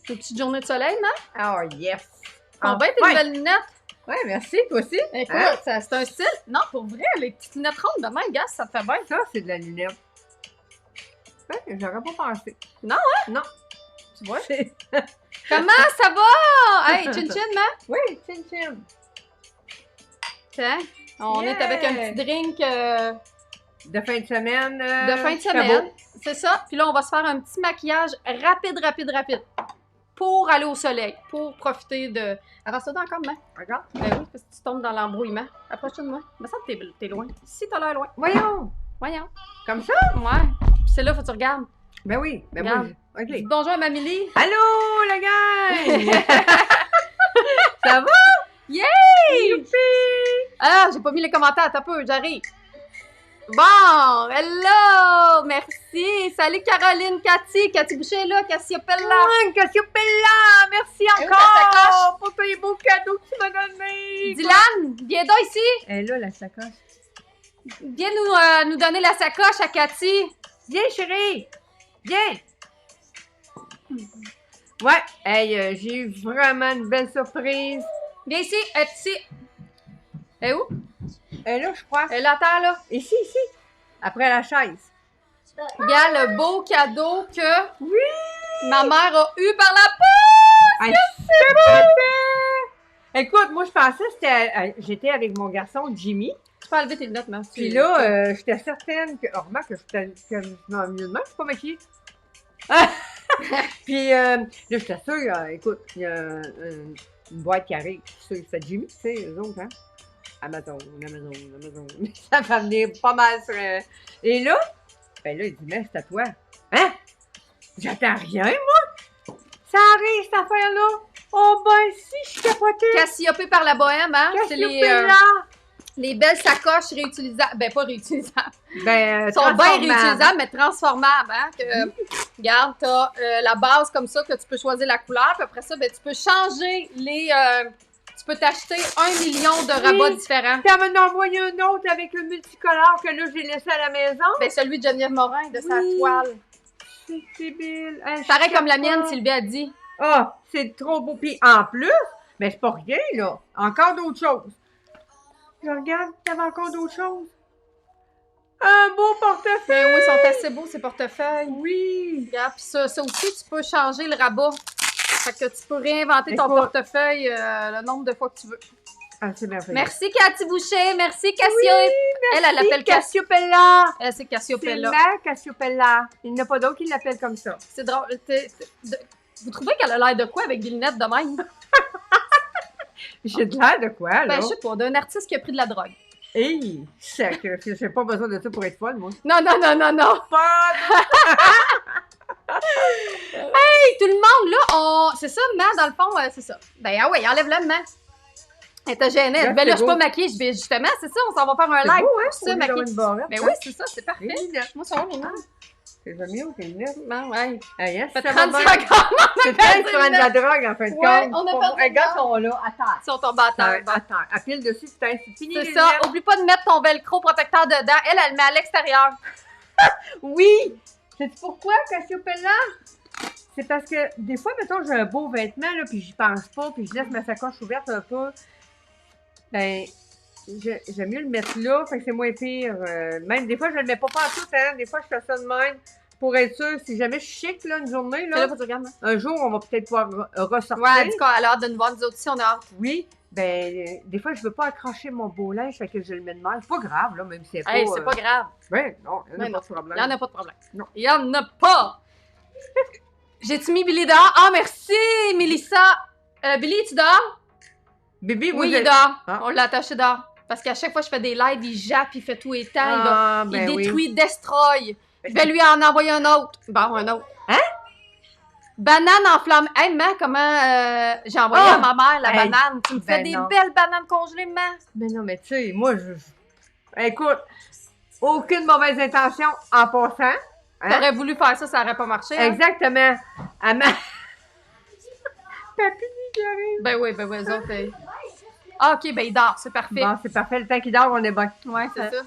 Une petite journée de soleil, non? Oh, yes! Combien tes nouvelles lunettes? Ouais, merci, toi aussi. Écoute, Hein? c'est un style. Non, pour vrai, les petites lunettes rondes de même, gars, ça te fait bien. Ça, c'est de la lunette. Ouais, j'aurais pas pensé. Non, hein? Non. Tu vois? C'est- Comment ça va? Hey, chin chin, man. Oui, chin chin. Tiens, on Yeah. est avec un petit drink De fin de semaine. de fin de Chabot. semaine. C'est ça. Puis là, on va se faire un petit maquillage rapide. Pour aller au soleil. Pour profiter de. Avance-toi encore, maman. Regarde. Ben oui, parce que tu tombes dans l'embrouillement. Approche-toi de moi. Me semble que t'es loin. Si t'as l'air loin. Voyons. Voyons. Comme ça? Ouais. Puis c'est là, faut que tu regardes. Ben oui. Ben Regarde. moi, Dis OK. bonjour à Mamie. Allô, la gang! Ça va? Yay! Youpi! Ah, j'ai pas mis les commentaires, t'as peu, j'arrive. Bon, hello! Merci! Salut Caroline, Cathy Boucher est là, Cassiopella! Cassiopella! Merci Et où ta encore pour tous les beaux cadeaux que tu m'as donnés! Dylan, viens donc ici! Elle est là, la sacoche. Viens nous donner la sacoche à Cathy! Viens, chérie! Viens! Ouais, hey, j'ai eu vraiment une belle surprise. Viens ici, elle est ici! Elle est où? Elle est là, je crois. Elle est à terre, là. Ici. Après la chaise. Regarde le beau cadeau que Oui! ma mère a eu par la poste! Hey, c'est parfait! Écoute, moi, je pensais que j'étais avec mon garçon Jimmy. Tu peux enlever tes lunettes, mais Puis là, j'étais certaine que... Oh, remarque que je suis mieux de même, je suis pas maquillée. Puis là, j'étais sûre, écoute, il y a une boîte qui arrive. Je suis sûre que c'est Jimmy, tu sais, eux autres, hein? Amazon. Ça va venir pas mal sur... Et là, ben là, il dit, mais c'est à toi. Hein? J'attends rien, moi! Ça arrive, cette affaire-là! Oh ben si, je suis capotée! Cassiopée par la bohème, hein? C'est les belles sacoches réutilisables. Ben, pas réutilisables. Ben, Ils sont bien réutilisables, mais transformables. Hein? Regarde, tu as la base comme ça que tu peux choisir la couleur. Puis après ça, ben, tu peux changer les. Tu peux t'acheter 1 million de rabats différents. Puis elle m'en a envoyé un autre avec le multicolore que là, j'ai laissé à la maison. Ben, celui de Geneviève Morin, de sa toile. C'est débile. Hey, Pareil comme la mienne, Sylvie a dit. Ah, c'est trop beau. Puis en plus, ben, c'est pas rien, là. Encore d'autres choses. Je regarde, il y avait encore d'autres choses. Un beau portefeuille! Ben oui, ils sont assez beaux, ces portefeuilles. Oui! Regarde, puis ça aussi, tu peux changer le rabat. Fait que tu peux réinventer ton Écoute. portefeuille le nombre de fois que tu veux. Ah, c'est merveilleux. Merci Cathy Boucher, merci Cassio. Oui, Elle l'appelle Cassiopella. Elle, c'est C'est Cassiopella. la Cassiopella. Il n'y en a pas d'autre qui l'appelle comme ça. C'est drôle. Vous trouvez qu'elle a l'air de quoi avec des lunettes de même? J'ai de l'air de quoi, là? Ben, je sais pas, d'un artiste qui a pris de la drogue. Hey, sacré, j'ai pas besoin de ça pour être folle, moi. Non. Pas Hey, tout le monde, là, c'est ça, main, dans le fond, c'est ça. Ben, ah ouais, enlève-le, main. Elle était gênée. Elle dit, ben là, je suis pas maquillée. Je dis, justement, c'est ça, on s'en va faire un live. beau, hein, C'est ça, maquillée. Ben oui, c'est ça, c'est parfait. Les lunettes. Moi, ça va, mes mains. C'est jamais où, tes lunettes? Ben, ouais. Ah, yes, Ça fait ça va 30 bien. secondes. C'est peut-être prendre de la drogue, en fin de compte. Ouais, on a perdu Les le gars temps. sont là, à terre. Si on tombe à terre. À terre. À pile dessus, c'est fini. C'est les ça. lunettes. Oublie pas de mettre ton velcro protecteur dedans. Elle le met à l'extérieur. Oui! Sais-tu pourquoi, Cassiopella? C'est parce que des fois, mettons, j'ai un beau vêtement, là, puis j'y pense pas, puis je laisse ma sacoche ouverte un peu. Ben, j'aime mieux le mettre là, fait que c'est moins pire. Même des fois, je le mets pas partout, hein. Des fois, je fais ça de même pour être sûr, si jamais je suis chic, là, une journée, C'est là, là, faut que tu regardes. un jour, on va peut-être pouvoir ressortir. Ouais, elle dit qu'elle a hâte de nous voir, nous autres aussi, on a hâte. Oui, ben, des fois, je veux pas accrocher mon beau linge, fait que je le mets de même. C'est pas grave, là, même si c'est pas... Hey, c'est pas grave. Ouais, non, il n'y Ouais, a non. pas de problème. Il y en a pas de problème. Non. Il y en a pas. J'ai-tu mis Billy dehors? Ah, merci, Mélissa. Billy, tu dors? Bébé, Oui, il vous est dehors. Ah. On l'a attaché dehors. Parce qu'à chaque fois que je fais des lives, il jappe, il fait tout étant. Ah, il ben détruit, destroy. Je vais lui en envoyer un autre. Bon, un autre. Hein? Banane enflammée. Hey, ma, comment j'ai envoyé Oh! à ma mère la Hey, banane? Tu me fais ben des non. belles bananes congelées, ma. Mais non, mais tu sais, moi, écoute, aucune mauvaise intention en passant. Hein? T'aurais voulu faire ça, ça aurait pas marché. Hein? Exactement. À ma... Papy qui arrive. Ben oui, eux autres. Ah, ok, ben il dort, c'est parfait. Bon, c'est parfait. Le temps qu'il dort, on est bon. Ouais, c'est ça.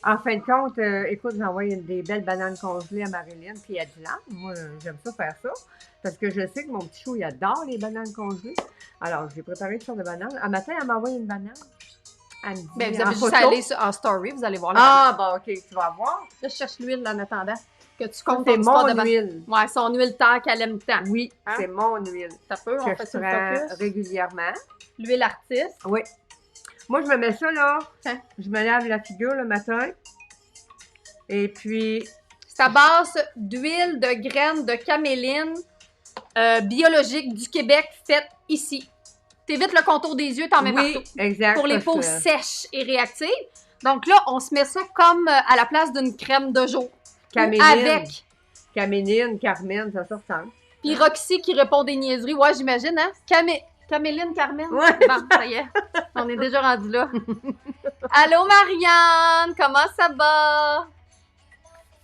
En fin de compte, écoute, j'envoie des belles bananes congelées à Marilyn, puis à Dylan. Moi, j'aime ça faire ça. Parce que je sais que mon petit chou, il adore les bananes congelées. Alors, j'ai préparé une sorte de banane. Un matin, elle m'a envoyé une banane. Elle me dit, Ben, vous en avez juste photo. aller en story, vous allez voir la Ah, bon, OK, tu vas voir. Là, je cherche l'huile en attendant. Que tu Ça, comptes c'est ton histoire mon de huile. Ouais, son huile tant qu'elle aime tant. Oui, Hein? c'est mon huile. Ça peut, on Que fait je sur le prends focus. régulièrement. L'huile artiste. Oui. Moi, je me mets ça, là. Tiens. Je me lave la figure le matin. Et puis, C'est à base d'huile de graines de caméline biologique du Québec faite ici. T'évites le contour des yeux, t'en mets oui, partout. exact. Pour les parce peaux que sèches et réactives. Donc là, on se met ça comme à la place d'une crème de jour. Caméline, Avec. Caméline, Carmen, ça se ressemble. Puis Roxy qui répond des niaiseries. Ouais, j'imagine, hein? Caméline, Carmen. Ouais. Bon, ça y est. On est déjà rendu là. Allô, Marianne! Comment ça va?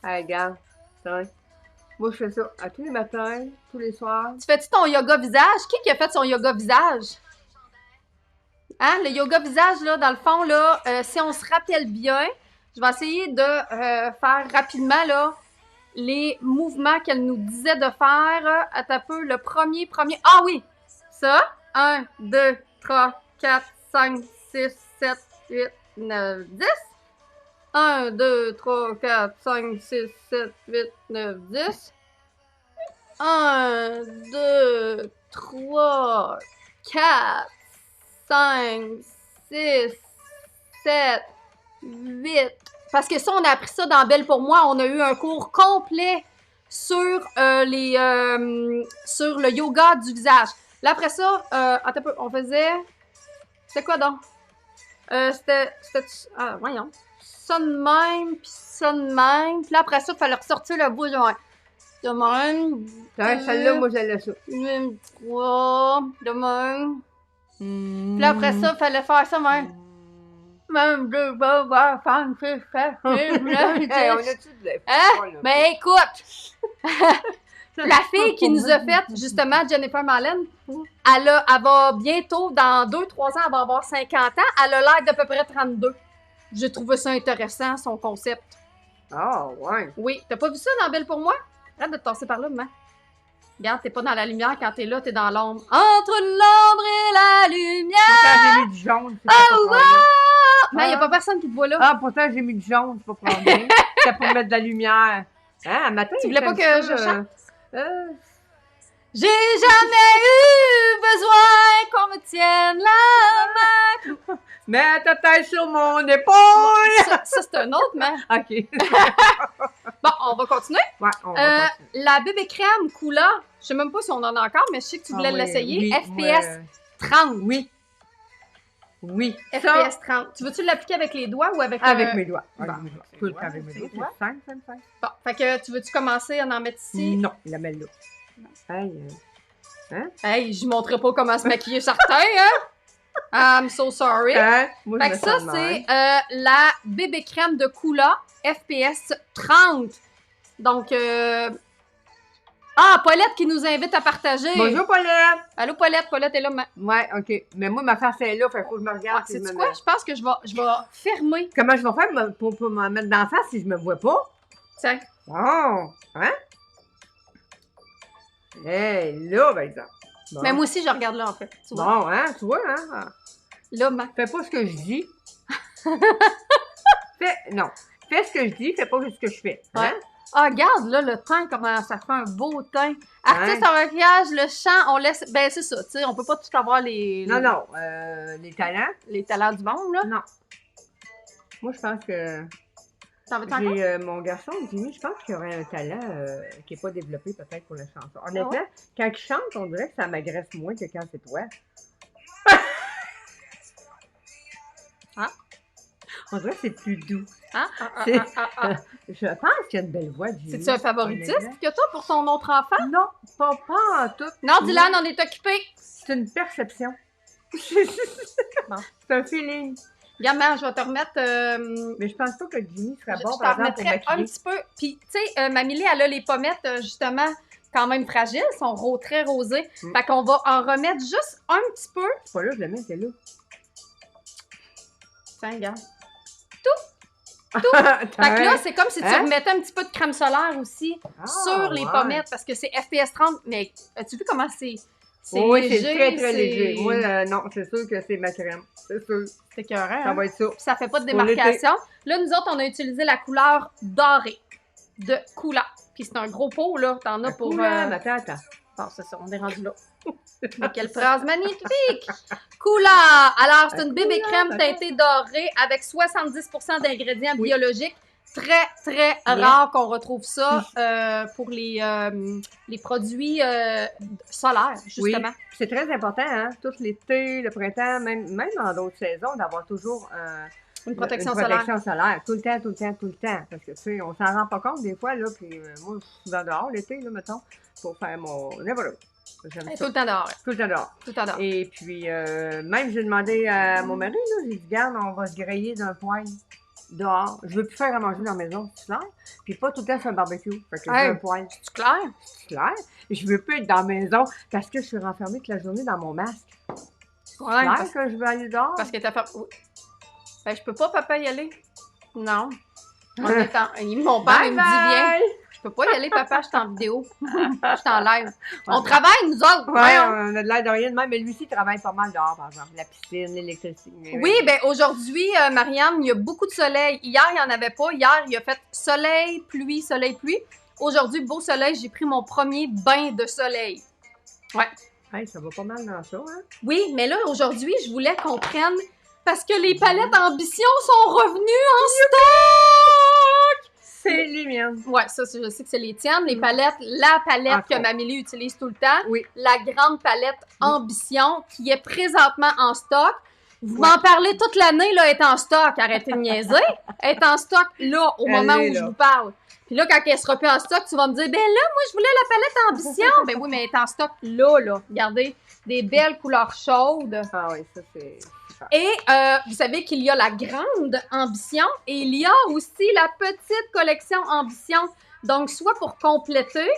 Hey, regarde. Tiens. Moi, je fais ça à tous les matins, tous les soirs. Tu fais-tu ton yoga visage? Qui a fait son yoga visage? Hein? Le yoga visage, là, dans le fond, là, si on se rappelle bien, je vais essayer de faire rapidement, là, les mouvements qu'elle nous disait de faire. Attends un peu, le premier. Ah oui! Ça. 1, 2, 3, 4, 5, 6, 7, 8, 9, 10. 1, 2, 3, 4, 5, 6, 7, 8, 9, 10. 1, 2, 3, 4, 5, 6, 7, 8. Parce que ça, on a appris ça dans Belle pour moi. On a eu un cours complet sur, sur le yoga du visage. Là, après ça, attends un peu, on faisait... C'était quoi donc? C'était... Ah, voyons. Ça de même, puis ça de même. Puis là, après ça, il fallait ressortir le bout de même. De même. Celle-là, moi, j'allais ça. 3, de même. Puis là, après ça, il fallait faire ça même. Même 2, 3, 4, 5, 6, 7, 8, 9, 10. Hey, on a-tu de l'effort, Hein? là? Mais écoute! La fille qui nous a fait, justement, Jennifer Mallon, elle va bientôt, dans 2-3 ans, elle va avoir 50 ans. Elle a l'air d'à peu près 32. J'ai trouvé ça intéressant, son concept. Ah, ouais. Oui, t'as pas vu ça dans Belle pour moi? Arrête de te passer par là, maman. Regarde, t'es pas dans la lumière quand t'es là, t'es dans l'ombre. Entre l'ombre et la lumière! Pourtant, j'ai mis du jaune. c'est Ah pas pour ouais! rien. Mais y a pas personne qui te voit là. Ah, pourtant, j'ai mis du jaune, c'est pas pour rien. C'était pour mettre de la lumière. Hein, un matin, Tu voulais pas que je chante? J'ai jamais eu besoin qu'on me tienne la main. Mets ta tête sur mon épaule! Ça c'est un autre, mais... OK. Bon, on va continuer. Ouais, on va continuer. La bébé crème Coola, je sais même pas si on en a encore, mais je sais que tu voulais Ah oui, l'essayer. oui, FPS ouais. 30. Oui. Oui. FPS 30. Tu veux-tu l'appliquer avec les doigts ou avec... Avec mes doigts. bon. Avec mes doigts. Tout le temps avec mes doigts. Ouais. C'est 5, 5, 5. Bon, fait que tu veux-tu commencer à en mettre ici? Non, la met là. Hey, Hey, je montrerai pas comment se maquiller certains, hein? I'm so sorry. Moi, Fait que ça, c'est la bébé crème de Coola FPS 30. Donc, ah, Paulette qui nous invite à partager. Bonjour, Paulette! Allô, Paulette. Paulette est là. Ouais, OK. Mais moi, ma face est là, fait faut que je me regarde. Ah, si je sais-tu me quoi? mets- Je pense que je vais fermer. Comment je vais faire pour me mettre dans la face si je me vois pas? Tiens. Bon, hein? Hey, là, par exemple. Bon. Mais moi aussi, je regarde là, en fait. Tu vois? Bon, hein, tu vois, hein? Là, ma... Fais pas ce que je dis. Non. Fais ce que je dis, fais pas ce que je fais. Hein? Ouais. Ah, regarde, là, le teint, comment ça fait un beau teint. Artiste en maquillage, le chant, on laisse... Ben, c'est ça, tu sais, on peut pas tout avoir les Non, les talents. les talents du monde, là. Non. Moi, je pense que T'en veux encore? j'ai mon garçon, Jimmy, je pense qu'il aurait un talent qui n'est pas développé peut-être pour la chanson. Honnêtement, quand il chante, on dirait que ça m'agresse moins que quand c'est toi. Ah. On dirait que c'est plus doux. Ah. Je pense qu'il a une belle voix, Jimmy. C'est-tu un favoritiste honnêtement. que toi pour ton autre enfant? Non, pas en tout. Non, Dylan, on est occupé. C'est une perception. Bon. C'est un feeling. Gamin, je vais te remettre... Mais je pense pas que Jimmy serait je bon, t'en par exemple, pour remettrai un maquiller. petit peu. Puis, tu sais, Mamie, elle a les pommettes, justement, quand même fragiles, sont très rosées. Mm. Fait qu'on va en remettre juste un petit peu. C'est pas là, je le mets, c'est là. Tiens, regarde. Fait que là, c'est comme si tu Hein? remettais un petit peu de crème solaire aussi sur les ouais. pommettes parce que c'est FPS 30. Mais as-tu vu comment c'est Oui, léger? c'est très, très léger. Moi, non, c'est sûr que c'est ma crème. C'est sûr. C'est écœurant, Ça hein? va être ça. Puis ça fait pas de Pour l'été. démarcation. Là, nous autres, on a utilisé la couleur dorée de Kula. Puis c'est un gros pot, là. T'en as pour... Cool, attends. Bon, c'est ça, on est rendu là. Mais quelle phrase magnifique! Kula! Alors, c'est une bébé crème teintée dorée avec 70% d'ingrédients biologiques. Très, très rare qu'on retrouve ça pour les produits solaires, justement. Oui. C'est très important, hein? Tout l'été, le printemps, même dans d'autres saisons, d'avoir toujours Une protection solaire. Tout le temps. Parce que, tu sais, on s'en rend pas compte des fois, là. Puis moi, je suis souvent dehors l'été, là, mettons, pour faire mon... N'importe quoi. J'aime ça. Tout le temps dehors. Tout le temps dehors. Tout le temps dehors. Et puis, même, j'ai demandé à mon mari, là, j'ai dit, garde, on va se griller d'un poêle dehors. Je veux plus faire à manger dans la maison, c'est clair. Puis pas tout le temps sur un barbecue. Fait que j'ai un poêle. C'est clair? C'est clair. Je veux plus être dans la maison parce que je suis renfermée toute la journée dans mon masque. Ouais, Clair que je veux aller dehors. parce que t'as fait... Ben, je peux pas, papa, y aller. Non. Mon père, il me dit, viens. Je peux pas y aller, papa, je suis en vidéo. Je suis en live. On travaille, nous autres. Ouais, on a de l'air de rien de même, mais lui aussi, il travaille pas mal dehors, par exemple. La piscine, l'électricité. Oui, ben aujourd'hui, Marianne, il y a beaucoup de soleil. Hier, il n'y en avait pas. Hier, il a fait soleil, pluie, soleil, pluie. Aujourd'hui, beau soleil, j'ai pris mon premier bain de soleil. Ouais. Hey, ça va pas mal dans ça, hein? Oui, mais là, aujourd'hui, je voulais qu'on prenne... Parce que les palettes Ambition sont revenues en stock! C'est les miennes. Ouais, ça, je sais que c'est les tiennes. Les palettes, la palette que Mamélie utilise tout le temps. Oui. La grande palette Ambition qui est présentement en stock. Vous m'en parlez toute l'année, là, elle est en stock. Arrêtez de niaiser. Elle est en stock, là, au moment où je vous parle. Puis là, quand elle sera plus en stock, tu vas me dire, ben là, moi, je voulais la palette Ambition. Ben oui, mais elle est en stock là. Regardez, des belles couleurs chaudes. Ah oui, ça, c'est... Et vous savez qu'il y a la grande Ambition et il y a aussi la petite collection Ambition. Donc, soit pour compléter,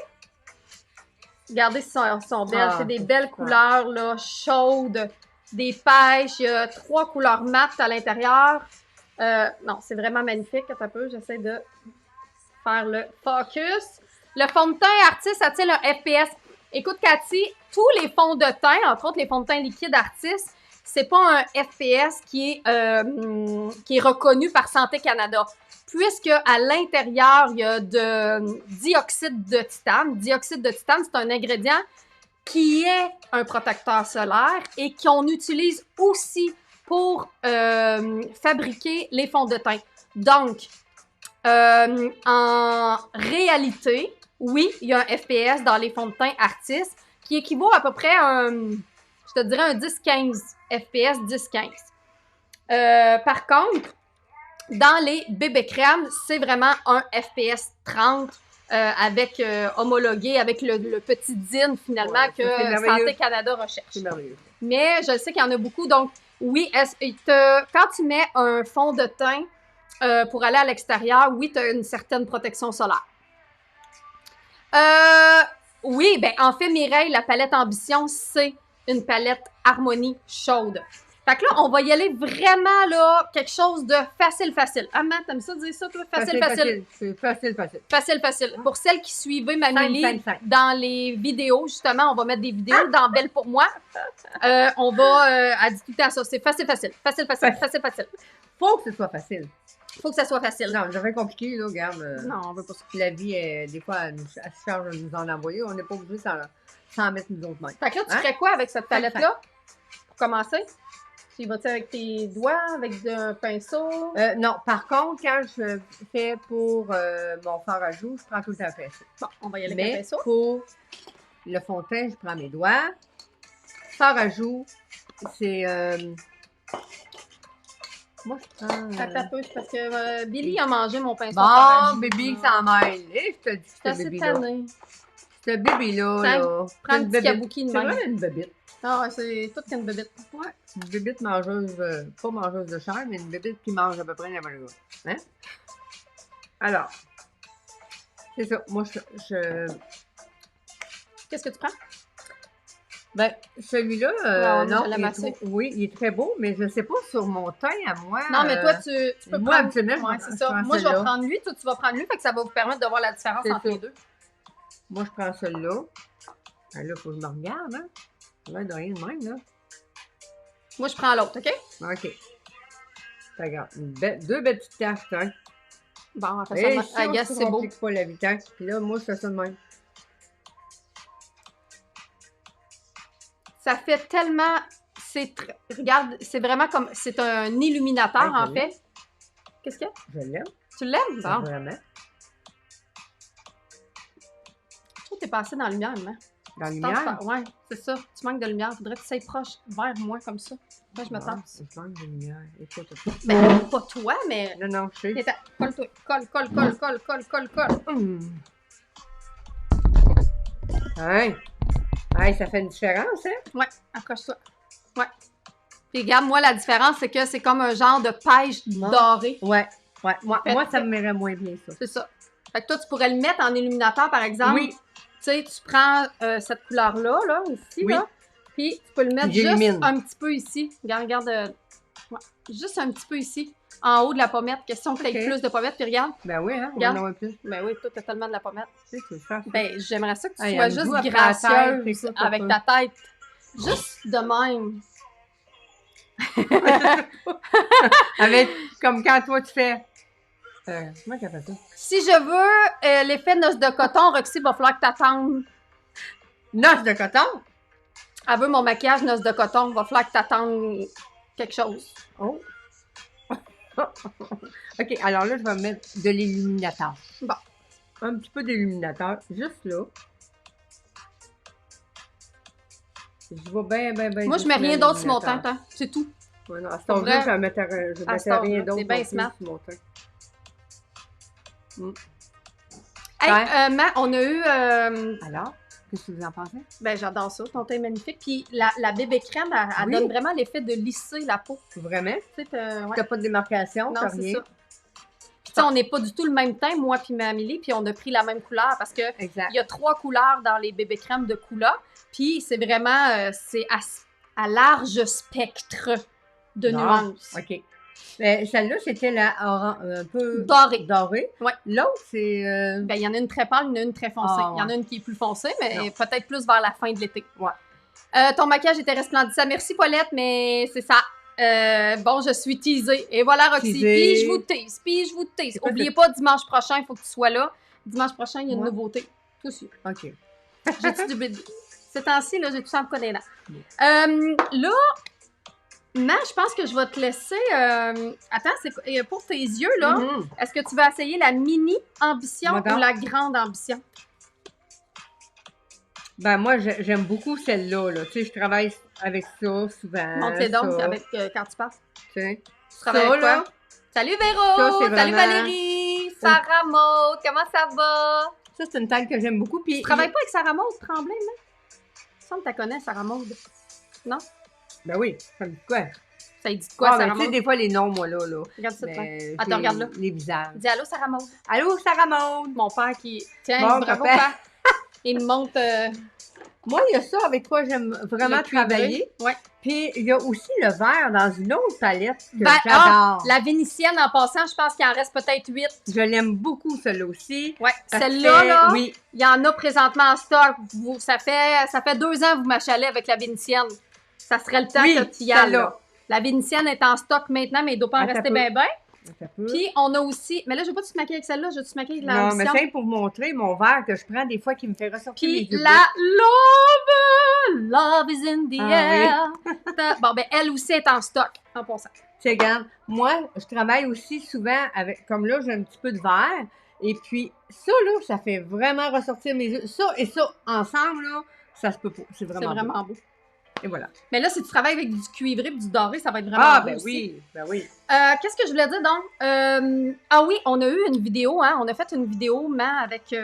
regardez, sont belles. C'est des belles couleurs là, chaudes, des pêches. Il y a 3 couleurs mates à l'intérieur. Non, c'est vraiment magnifique. Attends un peu, j'essaie de faire le focus. Le fond de teint Artis a-t-il un FPS? Écoute, Cathy, tous les fonds de teint, entre autres les fonds de teint liquides Artis, c'est pas un FPS qui est reconnu par Santé Canada, puisque à l'intérieur, il y a de dioxyde de titane. Dioxyde de titane, c'est un ingrédient qui est un protecteur solaire et qu'on utilise aussi pour fabriquer les fonds de teint. Donc, en réalité, oui, il y a un FPS dans les fonds de teint Artis qui équivaut à peu près à je te dirais un 10-15 FPS, 10-15. Par contre, dans les bébés crèmes, c'est vraiment un FPS 30 avec homologué, avec le petit DIN finalement que Santé Canada recherche. C'est merveilleux. Mais je sais qu'il y en a beaucoup, donc oui, quand tu mets un fond de teint pour aller à l'extérieur, oui, tu as une certaine protection solaire. Oui, ben en fait, Mireille, la palette Ambition, c'est une palette Harmonie chaude. Fait que là, on va y aller vraiment, là, quelque chose de facile. Ah, Matt, t'aimes ça dire ça, toi? Facile. C'est facile. Facile. Pour celles qui suivaient Mamélie dans les vidéos, justement, on va mettre des vidéos dans Belle pour moi. On va à discuter à ça. C'est facile. Faut que ce soit facile. Faut que ça soit facile. Non, c'est bien compliqué, là, regarde. Non, on veut pas ça. La vie, des fois, elle se charge de nous en envoyer. On n'est pas obligé sans mettre nous autres mêmes. Fait que là, tu ferais quoi avec cette palette-là? Pour commencer? Tu y vas-tu avec tes doigts, avec un pinceau? Non, par contre, quand je fais pour mon fard à joues, je prends tout le temps un pinceau. Bon, on va y aller avec un pinceau. Pour le fond de teint, je prends mes doigts. Fard à joues, c'est... Moi, je prends... Ça peu, parce que Billy a mangé mon pinceau. Bon, bébé, ça mêle. Et je te dis, ce bébé-là. Ce bébé-là, là. Prends un petit kabuki de même. C'est vraiment une bébite. Ah, c'est toute une bébite. Ouais, une bébite mangeuse, pas mangeuse de chair, mais une bébite qui mange à peu près n'importe quoi. Hein? Alors, c'est ça. Moi, Qu'est-ce que tu prends? Ben, celui-là, Non, non, je l'aime il est assez. oui, il est très beau, mais je sais pas sur mon teint à moi. Non, mais toi, tu peux moi, prendre... habituellement, Ouais, je c'est ça. prends Moi, je vais celle-là. prendre lui, toi, tu vas prendre lui, fait que ça va vous permettre de voir la différence C'est entre ça. les deux. Moi, je prends celui-là. Ben là, faut que je me regarde, hein. Ça a l'air de rien de même, là. Moi, je prends l'autre, OK? OK. Regarde, deux belles petites taches, hein. Bon, on va faire Et ça. I guess ça c'est beau. complique pas la vitesse. Puis là, moi, je fais ça de même. Ça fait tellement... Regarde, c'est vraiment comme... C'est un illuminateur, Ouais, en je fait. Qu'est-ce qu'il y a? Je l'aime. Tu l'aimes? Bon. Vraiment. Je trouve que t'es passé dans la lumière, hein? Dans la Tu lumière. tentes pas- Ouais, c'est ça. Tu manques de lumière. Faudrait que tu sois proche vers moi, comme ça. Là, je me tente. Je manque de lumière. Écoute. Ben, pas toi, mais... Non, non, je sais. Viens, colle-toi. Colle. Hein? Hey, ça fait une différence, hein? Ouais, approche-toi. Ouais. Puis regarde, moi, la différence, c'est que c'est comme un genre de pêche dorée. Ouais. Ouais. Moi, Fait- ça me m'irait moins bien, ça. C'est ça. Fait que toi, tu pourrais le mettre en illuminateur, par exemple. Oui. Tu sais, tu prends cette couleur-là, là, ici, Oui. là. Puis tu peux le mettre Puis juste j'illumine. un petit peu ici. Regarde. Ouais, juste un petit peu ici. En haut de la pommette. Question que tu aies Ok. plus de pommettes. Puis regarde. Ben oui, hein? Regarde. On en a plus. Ben oui, toi, t'as tellement de la pommette. Tu sais, c'est ça. Ben, j'aimerais ça que tu Hey, sois elle me juste joue après la tête, gracieuse c'est ça, avec ça ta tête. Juste de même. Avec, comme quand toi, tu fais... comment tu fait ça? Si je veux l'effet noce de coton, Roxy, va falloir que t'attendes. Noce de coton? Elle veut mon maquillage noce de coton, va falloir que t'attendes quelque chose. Oh! OK, alors là, je vais mettre de l'illuminateur. Bon. Un petit peu d'illuminateur, juste là. Je vois bien. Moi, je mets rien d'autre sur mon teint, hein. C'est tout. Ouais, non, à cet Pour âge-là, vrai, je mettais à cet rien âge-là, d'autre c'est bien non plus smart. sur mon teint. Hey, Ouais. on a eu... Alors, qu'est-ce que vous en pensez? ben, j'adore ça. Ton teint est magnifique. Puis la bébé crème, elle Oui. donne vraiment l'effet de lisser la peau. Vraiment? Tu sais, ouais. T'as pas de démarcation, Non, t'as c'est rien? ça. Puis, tu sais, on n'est pas du tout le même teint, moi puis Amélie, puis on a pris la même couleur parce que Exact. il y a 3 couleurs dans les bébés crèmes de Kula. Puis c'est vraiment, c'est à large spectre de Non. nuances. OK. Celle-là, c'était la un peu Dorée. Ouais. L'autre, c'est... Ben, il y en a une très pâle, il y en a une très foncée. Ah, Il y en a ouais. une qui est plus foncée, mais Non. peut-être plus vers la fin de l'été. Ouais. Ton maquillage était resplendissant. Merci, Paulette, mais c'est ça. Bon, je suis teasée. Et voilà, Roxy. Teasée. Puis je vous tease. quoi, Oubliez pas, dimanche prochain, il faut que tu sois là. Dimanche prochain, il y a une Ouais. nouveauté. Tout de suite. OK. J'ai-tu du bébé? Ces temps-ci, là, j'ai tout ça en les dents. Oui. Là, je pense que je vais te laisser... Attends, c'est pour tes yeux, là, Mhm. est-ce que tu vas essayer la mini ambition Madame. ou la grande ambition? Ben, moi, j'aime beaucoup celle-là, là. Tu sais, je travaille avec ça souvent. Montre-les donc ça, avec, quand tu passes. tu sais. Tu travailles avec là, quoi? Salut Véro! Ça, c'est Salut vraiment- Valérie! Sarah Maud, comment ça va? ça, c'est une taille que j'aime beaucoup. Puis, Tu travailles pas avec Sarah Maud Tremblay, non? Il me semble que tu la connais, Sarah Maud. Non? Ben oui, ça me dit quoi? Ça lui dit de quoi, Ah, ben, Sarah tu sais, Maud? des fois, les noms, moi, là. Regarde ça, toi. Mais Attends, j'ai regarde là. Les visages. Dis allô, Sarah Maud. Allô, Sarah Maud? Mon père qui... Tiens, Bon, bravo, papa. père. Il me montre... Moi, il y a ça avec quoi j'aime vraiment le cuivré. travailler. Ouais. Puis, il y a aussi le vert dans une autre palette que Ben, j'adore. la vénitienne, en passant, je pense qu'il en reste peut-être 8. Je l'aime beaucoup, celle-là aussi. Ouais, Parce celle-là, que- là, Oui, il y en a présentement en stock. Ça fait 2 ans que vous m'achalez avec la vénitienne. Ça serait le temps Oui, que tu y ailles. celle-là. là. La vénitienne est en stock maintenant, mais il ne doit pas en Attends rester un peu. bien, bien. ça peut. Puis, on a aussi... Mais là, je ne veux pas te maquiller avec celle-là, je veux te maquiller avec Non, mais l'ambition. c'est pour vous montrer mon verre que je prends des fois qui me fait ressortir Puis, les yeux la love is in the air. Bon, ben, elle aussi est en stock, en passant. Tu sais, regarde, moi, je travaille aussi souvent avec, comme là, j'ai un petit peu de verre. Et puis, ça, là, ça fait vraiment ressortir mes yeux. Ça et ça, ensemble, là, ça se peut pas. C'est C'est vraiment, vraiment beau. beau. Et voilà. Mais là, si tu travailles avec du cuivré et du doré, ça va être vraiment Ah, beau ben aussi. oui, ben oui. Qu'est-ce que je voulais dire donc? Ah oui, on a eu une vidéo, hein? On a fait une vidéo avec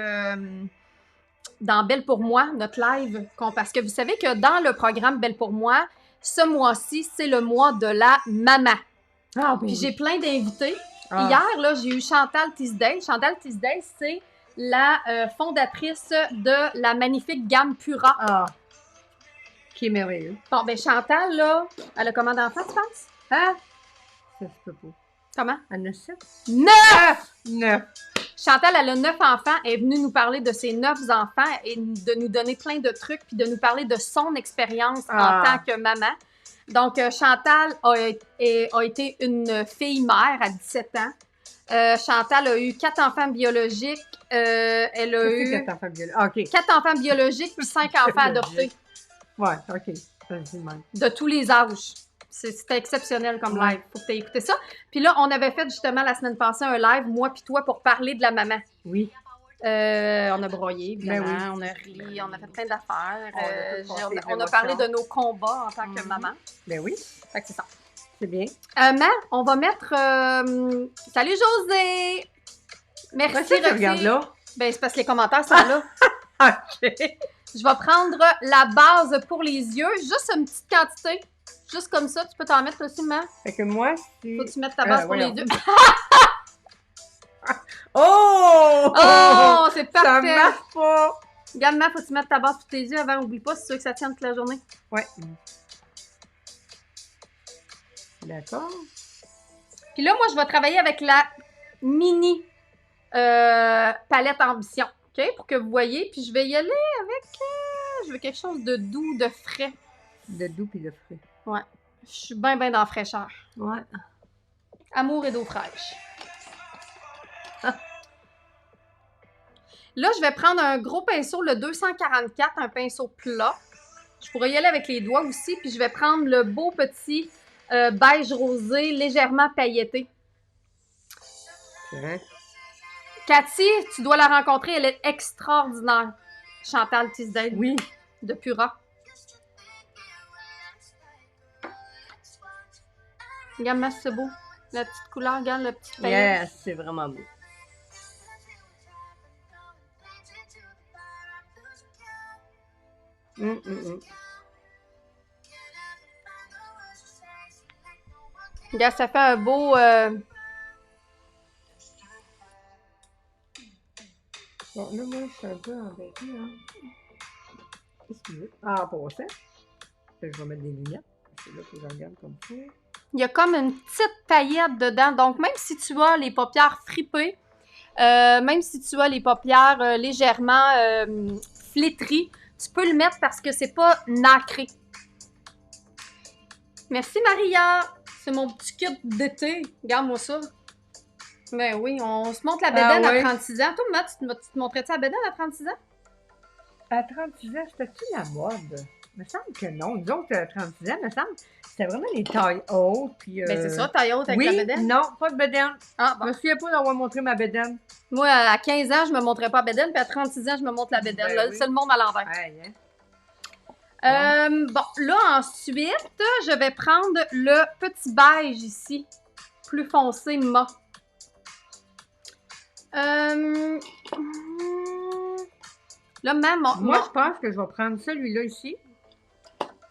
dans Belle pour moi, notre live. Parce que vous savez que dans le programme Belle pour moi, ce mois-ci, c'est le mois de la maman. Ah, ben Puis j'ai oui. plein d'invités. Ah. Hier, là, j'ai eu Chantal Tisdale. Chantal Tisdale, c'est la fondatrice de la magnifique gamme Pura. Ah. qui est merveilleux. Bon, ben Chantal, là, elle a combien d'enfants, tu penses? Hein? Ça se peut pas. Comment? Elle en a 7? 9! 9! Chantal, elle a 9 enfants. Elle est venue nous parler de ses 9 enfants et de nous donner plein de trucs, puis de nous parler de son expérience en tant que maman. Donc, Chantal a été une fille-mère à 17 ans. Chantal a eu 4 enfants biologiques. Elle a eu 4 enfants biologiques. OK. 4 enfants biologiques puis 5 enfants adoptés. Ouais, OK. Vas-y, même. De tous les âges. C'était exceptionnel comme live. Faut que tu aies écouté ça. Puis là, on avait fait justement la semaine passée un live, moi puis toi, pour parler de la maman. Oui. On a broyé, évidemment. Ben oui. On a ri, on a fait plein d'affaires. On a parlé de nos combats en tant que maman. Ben oui. Fait que c'est ça. C'est bien. Mais on va mettre... Salut José! Merci, Roxy. Regarde là. Ben, c'est parce que les commentaires sont là. OK. Je vais prendre la base pour les yeux. Juste une petite quantité. Juste comme ça, tu peux t'en mettre aussi, maman. Fait que moi, c'est... Faut que tu mettes ta base pour les yeux. Oh! Oh, c'est Ça parfait! marche pas! Regarde, maman, faut que tu mettes ta base pour tes yeux avant. Oublie pas, c'est sûr que ça tienne toute la journée. Ouais. D'accord. Puis là, moi, je vais travailler avec la mini palette Ambition. OK? Pour que vous voyez. Puis je vais y aller avec... je veux quelque chose de doux, de frais. De doux puis de frais. Ouais. Je suis bien dans la fraîcheur. Ouais. Amour et d'eau fraîche. Là, je vais prendre un gros pinceau, le 244, un pinceau plat. Je pourrais y aller avec les doigts aussi. Puis je vais prendre le beau petit beige rosé, légèrement pailleté. Okay. Cathy, tu dois la rencontrer. Elle est extraordinaire. Chantal Tisdale. Oui. De Pura. Regarde, c'est beau. La petite couleur, regarde le petit paillette. Yes, c'est vraiment beau. Regarde, ça fait un beau... Bon, là, moi, je suis un peu embêtée, hein. Qu'est-ce que tu veux? Ah, pour ça. Je vais mettre des lunettes. C'est là que je regarde comme ça. Il y a comme une petite paillette dedans. Donc, même si tu as les paupières fripées, même si tu as les paupières légèrement flétries, tu peux le mettre parce que c'est pas nacré. Merci, Maria! C'est mon petit kit d'été. Regarde-moi ça. Ben oui, on se montre la bédaine à 36 ans. Toi, Matt, tu te montrais-tu la bédaine à 36 ans? À 36 ans, c'était-tu la mode? Il me semble que non. Nous autres, à 36 ans, il me semble c'était vraiment les tailles hautes. Puis, ben c'est ça, taille haute avec la bédaine? Non, pas de bédaine. Ah, bon. Je me souviens pas d'avoir montré ma bédaine. Moi, à 15 ans, je me montrais pas la bédaine, puis à 36 ans, je me montre la bédaine. Ben Là, oui. c'est le monde à l'envers. Ouais, hein? Bon, là, ensuite, je vais prendre le petit beige ici, plus foncé mat. Là, même... Moi, je pense que je vais prendre celui-là ici.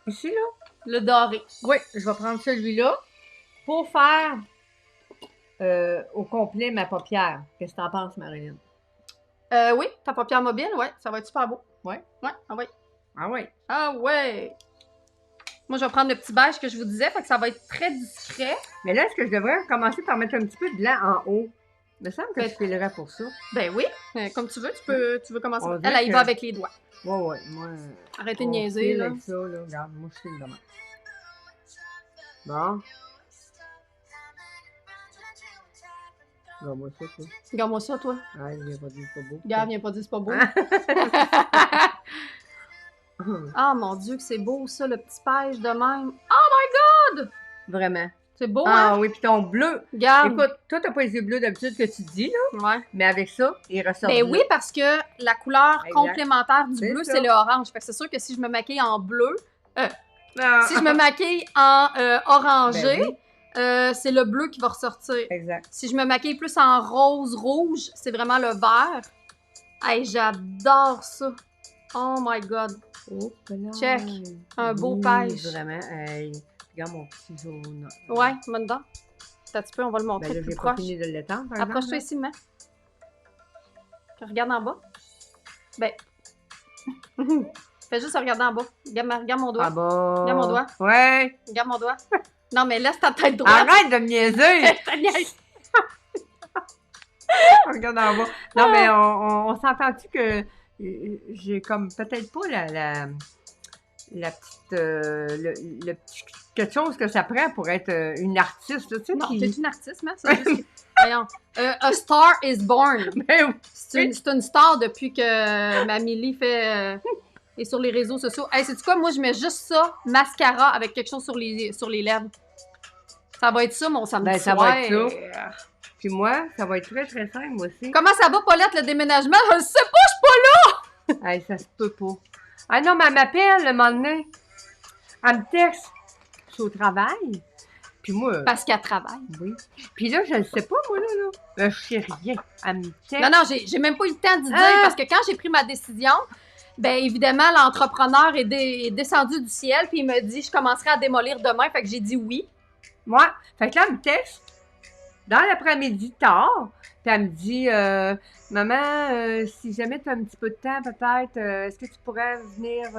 Ici, là? Le doré. Oui, je vais prendre celui-là pour faire au complet ma paupière. Qu'est-ce que t'en penses, Marilyn? Oui, ta paupière mobile, ouais, ça va être super beau. Ouais. Ouais, ah ouais. Ah oui. Ah ouais! Moi, je vais prendre le petit beige que je vous disais, fait que ça va être très discret. Mais là, est-ce que je devrais commencer par mettre un petit peu de blanc en haut? Il me semble que je filerais pour ça. Ben oui, comme tu veux, tu veux commencer. On Elle y va avec les doigts. Ouais, moi... Arrêtez de niaiser, là. Avec ça, là. Regarde, moi, je file demain. Bon. Regarde-moi ça, toi. Regarde-moi ça, toi. Ah, il vient pas dire c'est pas beau. Regarde, viens pas dire c'est pas beau. Ah, mon Dieu, que c'est beau, ça, le petit beige de même. Oh my God! Vraiment. C'est beau, Ah hein? oui, puis ton bleu. Regarde. Écoute, toi, t'as pas les yeux bleus d'habitude que tu dis, là. Ouais. Mais avec ça, il ressort. Ben oui, parce que la couleur Exact. complémentaire du C'est bleu, ça. c'est le orange. Fait que c'est sûr que si je me maquille en bleu, Ah. si je me maquille en orangé, Ben c'est le bleu qui va ressortir. Exact. Si je me maquille plus en rose rouge, c'est vraiment le vert. Hey, j'adore ça. Oh my God. Oh, là. Check. Un beau Oui, beige. Vraiment. Hey, regarde mon petit jaune. Ouais, bonne dedans. Un petit peu, on va le Ben montrer là, plus j'ai pas proche. fini de l'étendre, par Approche-toi exemple, ici, maman. Regarde en bas. Ben. Fais juste regarder en bas. Regarde mon doigt. Ah bon? Regarde mon doigt. Ouais. Regarde mon doigt. Non, mais laisse ta tête droite. Arrête de me niaiser! Je te niaise. Regarde en bas. Non, mais on s'entend-tu que j'ai comme peut-être pas la petite... le petit quelque chose que ça prend pour être une artiste, là, tu sais. Non, qui... t'es une artiste, mais c'est juste... Voyons. A star is born. Ben oui. C'est une star depuis que Mamie fait... est sur les réseaux sociaux. Hey, sais-tu quoi? Moi, je mets juste ça, mascara, avec quelque chose sur les lèvres. Ça va être ça, mon samedi Ben, ça soir. va être ça. Puis moi, ça va être très, très simple, moi aussi. Comment ça va, Paulette, le déménagement? Je le sais pas, je suis pas là! Hey, ça se peut pas. Ah non, mais elle m'appelle, le moment donné. Elle me texte. Je suis au travail. Puis moi... Parce qu'elle travaille. Oui. Puis là, je ne sais pas, moi, là. Je sais rien. Elle me texte. Non, j'ai même pas eu le temps d'y dire, parce que quand j'ai pris ma décision, ben évidemment, l'entrepreneur est descendu du ciel, puis il m'a dit, je commencerai à démolir demain, fait que j'ai dit oui. Moi, fait que là, elle me texte dans l'après-midi tard, puis elle me dit Maman, si jamais tu as un petit peu de temps, peut-être, est-ce que tu pourrais venir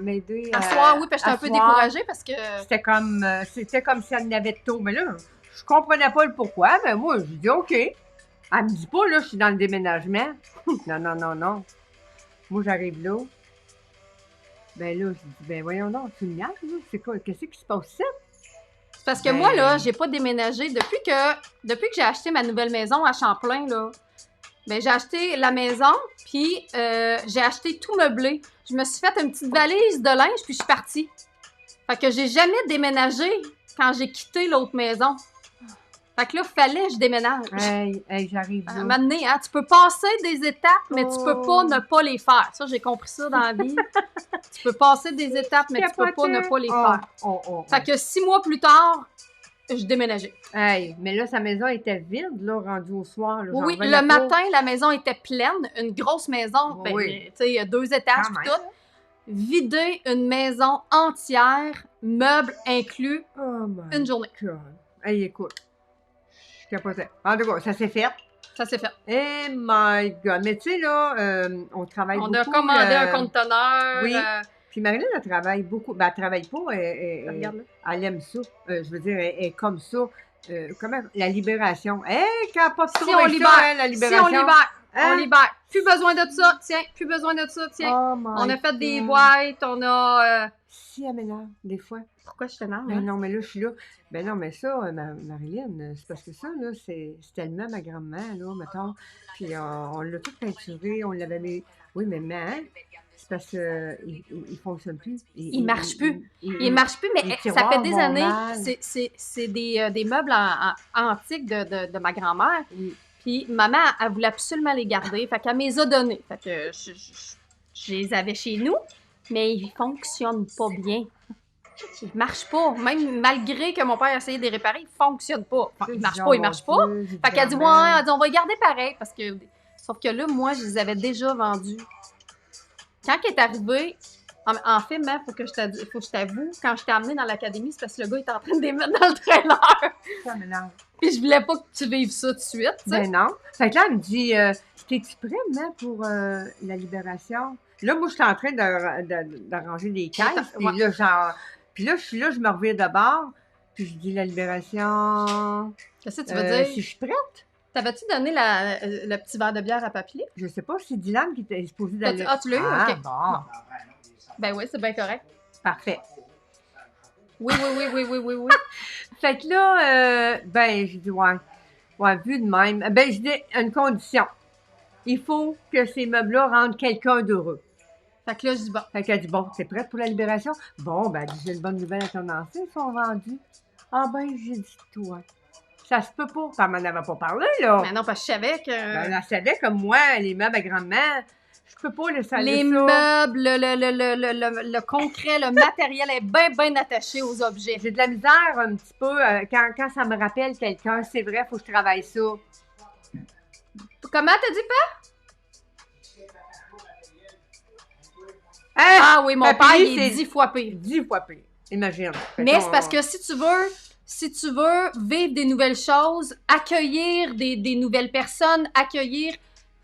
m'aider À soir, oui, parce que j'étais un peu découragée parce que. C'était comme si elle n'avait de tôt. Mais là, je comprenais pas le pourquoi, mais moi, je dis OK. Elle me dit pas, là, je suis dans le déménagement. Non. Moi, j'arrive là. Ben là, je dis, ben voyons donc, tu me niaises, là? C'est quoi? Qu'est-ce qui se passe ici? Parce que moi, là, j'ai pas déménagé. Depuis que j'ai acheté ma nouvelle maison à Champlain, là, ben j'ai acheté la maison, puis j'ai acheté tout meublé. Je me suis fait une petite valise de linge, puis je suis partie. Fait que j'ai jamais déménagé quand j'ai quitté l'autre maison. Fait que là, fallait que je déménage. Hey, j'arrive là. À un moment donné, hein, tu peux passer des étapes, mais tu peux pas ne pas les faire. Ça, j'ai compris ça dans la vie. Tu peux passer des étapes, mais tu peux pas ne pas les faire. Fait que 6 mois plus tard, je déménageais. Hey, mais là, sa maison était vide, là, rendue au soir. Là, oui, le matin, la maison était pleine. Une grosse maison, oui. Tu sais, 2 étages, puis tout. Vider une maison entière, meubles inclus, une journée. God. Hey, écoute. Je capotais. En tout cas, ça s'est fait. Ça s'est fait. Eh my God. Mais tu sais, là, on travaille beaucoup. On a commandé un conteneur. Oui. Puis Marilyn, elle travaille beaucoup. Ben, elle travaille pas. Elle aime ça. Je veux dire, elle est comme ça. Comment? La libération. Quand pas de si on libère, ça, la libération. Si on libère, on libère. Plus besoin de ça, tiens. Plus besoin de ça, tiens. Oh on a fait des boîtes, on a... Si, elle m'énerve, des fois. Pourquoi je t'énerve? Ben non, mais là, je suis là. Ben non, mais ça, Marilyn, c'est parce que ça, là, c'était le même à grand-mère, là, mettons. Puis on l'a tout peinturé, on l'avait mis... Oui, mais c'est parce qu'il fonctionne plus. Il marche plus. Il marche plus, mais ça fait des années. C'est des meubles antiques de ma grand-mère. Oui. Puis maman, elle voulait absolument les garder. Fait qu'elle me les a donnés. Fait que je les avais chez nous, mais ils fonctionnent pas bien. Ils marchent pas. Même malgré que mon père a essayé de les réparer, ils fonctionnent pas. Ils marchent pas. Fait qu'elle dit, ouais, on va les garder pareil. Parce que... Sauf que là, moi, je les avais déjà vendus. Quand elle est arrivée, en fait, il faut que je t'avoue, quand je t'ai amenée dans l'académie, c'est parce que le gars était en train de les mettre dans le trailer. Ça m'énerve. Puis je voulais pas que tu vives ça tout de suite. T'sais. Ben non. Fait que là, elle me dit, t'es-tu prête, hein, pour la libération? Là, moi, je suis en train d'arranger des caisses. Puis là, je suis là, je me reviens de bord. Puis je dis, la libération... Qu'est-ce que tu veux dire? Si je suis prête? T'avais-tu donné le petit verre de bière à Papy? Je sais pas, c'est Dylan qui était supposé d'aller... Tu l'as eu? OK. Bon. Ben oui, c'est bien correct. Parfait. Oui. Fait que là, je dis, ouais, vu de même, ben, je dis une condition. Il faut que ces meubles-là rendent quelqu'un d'heureux. Fait que là, je dis bon. Fait qu'elle dit, bon, t'es prête pour la libération? Bon, ben, j'ai une bonne nouvelle à t'annoncer, ils sont vendus. Ah ben, j'ai dit, toi, ça se peut pas. Ça m'en avait pas parlé, là. Mais non, parce que je savais que... Ben, elle savait comme moi, les meubles à grand-mère, je peux pas laisser aller les meubles, le concret, le matériel est bien attaché aux objets. J'ai de la misère un petit peu quand ça me rappelle quelqu'un. C'est vrai, il faut que je travaille ça. Comment t'as dit, Père? Hein? Ah oui, mon père, il est 10 fois pire. 10 fois pire, imagine. Mais c'est parce que si tu veux vivre des nouvelles choses, accueillir des nouvelles personnes,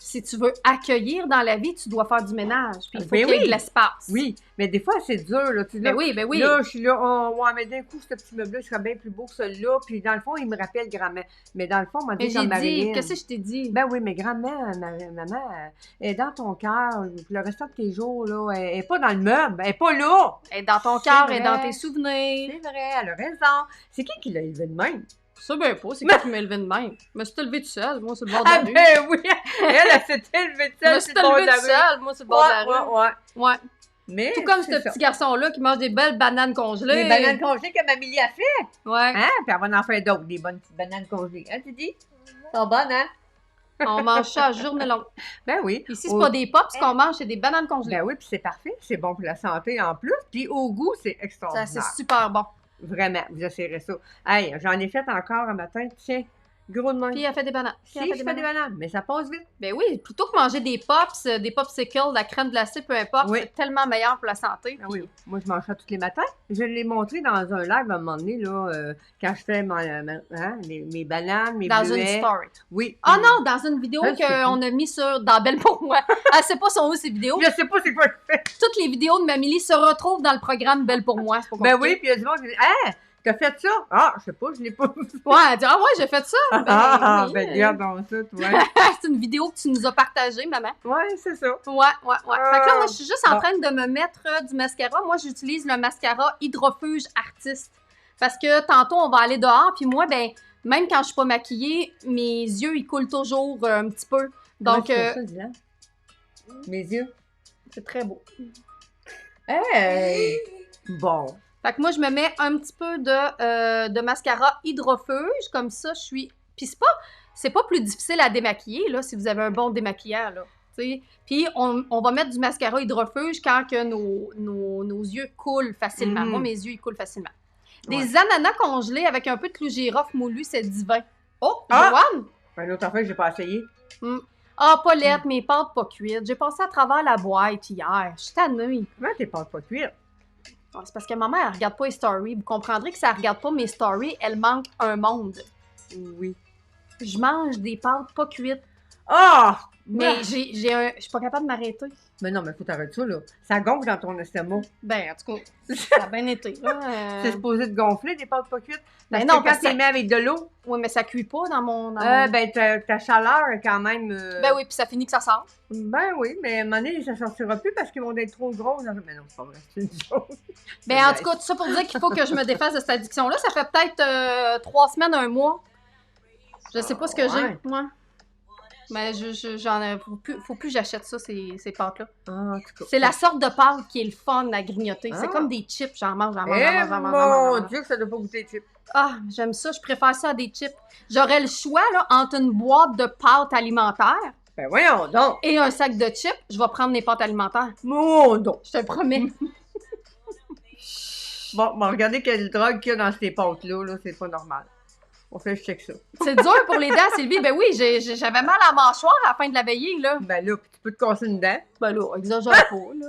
si tu veux accueillir dans la vie, tu dois faire du ménage. Puis il faut Ben qu'il y ait oui. de l'espace. Oui, mais des fois, c'est dur, là. Tu dis, Ben oui, ben oui. là, je suis là, oh, ouais, mais d'un coup, ce petit meuble-là, il serait bien plus beau que celui-là. Puis dans le fond, il me rappelle grand-mère. Mais dans le fond, moi, Mais dit j'ai comme dit, Marilyn. qu'est-ce que je t'ai dit? Ben oui, mais grand-mère, maman, elle est dans ton cœur. Le restant de tes jours, là, elle n'est pas dans le meuble. Elle n'est pas là. Elle est dans ton C'est cœur, vrai. elle est dans tes souvenirs. C'est vrai, elle a raison. C'est qui l'a élevé de même? Je sais bien pas, c'est qui m'a élevé de même? Je me suis élevé tout seul, moi, sur le bord de Ah, la rue. ben oui, elle s'est élevée de Je me seule suis sur le bord de élevé la tout rue. seul, moi, sur le bord de la rue. Ouais. Ouais. Mais Tout comme ce c'est ça. petit garçon-là qui mange des belles bananes congelées. Les bananes congelées que Mamélie a fait. Ouais. Hein? Puis elle va en faire d'autres, des bonnes petites bananes congelées. Hein, tu dis? Elles sont bonnes, hein? On mange ça à journée longue. Ben oui. Ici, c'est pas des pops qu'on mange, c'est des bananes congelées. Ben oui, puis c'est parfait. C'est bon pour la santé en plus. Puis au goût, c'est Ça, extraordinaire. c'est super bon. Vraiment, vous essayerez ça. Hey, j'en ai fait encore un matin. Tiens, gros de main. Puis elle fait des bananes. Si, je fais des bananes, mais ça passe vite. Ben oui, plutôt que manger des pops, des popsicles, de la crème glacée, peu importe, Oui. c'est tellement meilleur pour la santé. Ah oui, moi je mange ça tous les matins. Je l'ai montré dans un live à un moment donné, là, quand je fais mes bananes, mes Dans bleuets. une story. Oui. Ah non, dans une vidéo Je sais qu'on a mis dans Belle pour moi. Elle sait pas son où ces vidéos. Je sais pas c'est quoi je fais. Toutes les vidéos de Mamélie se retrouvent dans le programme Belle pour moi. C'est pas Ben compliqué. oui, puis il y a du monde qui dit « Hein, t'as fait ça? » Ah, je sais pas, je l'ai pas vu. Ouais, elle dit, ah ouais, j'ai fait ça. Ben, oui. regarde donc ça, toi. C'est une vidéo que tu nous as partagée, maman. Ouais, c'est ça. Ouais. Fait que là, moi, je suis juste en Bon. train de me mettre du mascara. Moi, j'utilise le mascara Hydrofuge Artiste. Parce que tantôt, on va aller dehors, puis moi, ben, même quand je suis pas maquillée, mes yeux, ils coulent toujours un petit peu. Donc, Ouais, c'est ça, Dylan. Mes yeux. c'est très beau. Hey! Bon. Fait que moi, je me mets un petit peu de mascara hydrofuge, comme ça, je suis... Puis c'est pas plus difficile à démaquiller, là, si vous avez un bon démaquilleur, là. T'sais. Puis on va mettre du mascara hydrofuge quand que nos yeux coulent facilement. Mm. Moi, mes yeux, ils coulent facilement. Des ananas congelés avec un peu de clou girofle moulu, c'est divin. Oh, Ah! Joanne! Un autre affaire que j'ai pas essayé. Ah, Paulette, mes pâtes pas cuites. J'ai passé à travers la boîte hier. Je suis tannée. Comment tes pâtes pas cuites? Ah, c'est parce que maman, elle regarde pas les stories. Vous comprendrez que si elle regarde pas mes stories, elle manque un monde. Oui. Je mange des pâtes pas cuites. Ah! Mais je suis pas capable de m'arrêter. Mais non, mais faut t'arrêter ça, là. Ça gonfle dans ton estomac. Ben, en tout cas, ça a bien été. Là. C'est supposé de gonfler, des pâtes pas cuites. Ben Parce non, que parce quand tu les que mets avec de l'eau, Oui, mais ça cuit pas dans mon... ben ta chaleur est quand même... Ben oui, puis ça finit que ça sort. Ben oui, mais à un moment donné, ça sortira plus parce qu'ils vont être trop gros. Mais non, c'est pas vrai, c'est une joke. Ben en tout cas, tout ça pour dire qu'il faut que je me défasse de cette addiction-là. Ça fait peut-être 3 semaines, 1 mois. Je sais pas ce que Ouais. j'ai, moi. Mais j'en ai... Faut plus que j'achète ça, ces pâtes-là. Ah, en tout cas. C'est la sorte de pâte qui est le fun à grignoter. C'est Ah. comme des chips, j'en mange. Eh mon Dieu, que ça doit pas goûter les chips. Ah, j'aime ça, je préfère ça à des chips. J'aurais le choix, là, entre une boîte de pâtes alimentaires Ben voyons donc. et un sac de chips. Je vais prendre mes pâtes alimentaires. Mon donc. Je te le promets. Bon, regardez quelle drogue qu'il y a dans ces pâtes-là, là, c'est pas normal. On fait, je check ça. C'est dur pour les dents, Sylvie. Ben oui, j'avais mal à la mâchoire à la fin de la veillée, là. Ben là, puis tu peux te casser une dent. Ben là, exagère pas, là.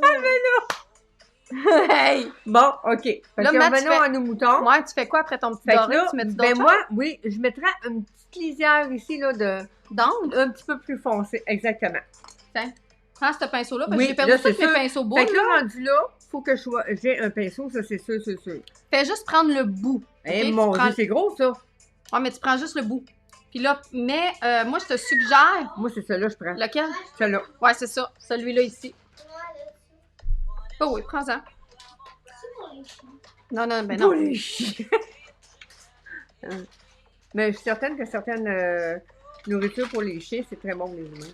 Hey! Bon, OK. Fait Là, que Matt, tu revenons fais- à nos moutons. Ouais, tu fais quoi après ton petit Fait que doré? là, Tu mets du ben doré? moi, oui, je mettrais une petite lisière ici, là, Donc, un petit peu plus foncé, exactement. prends ce pinceau-là, parce Oui, que j'ai perdu là, tous c'est mes sûr. pinceaux beaux. Fait que là, rendu là, faut que j'ai un pinceau, ça, c'est sûr, c'est sûr. Fais juste prendre le bout. Eh, ok? mon Tu prends- Dieu, c'est gros, ça. Ouais, mais tu prends juste le bout. Puis là, mais moi, je te suggère... Moi, c'est celui-là, je prends. Lequel? Celui-là. Ouais, c'est ça. Celui-là ici. Oh oui, prends-en. Non, ben non. Pour les chiens. Mais je suis certaine que certaines nourritures pour les chiens, c'est très bon pour les humains.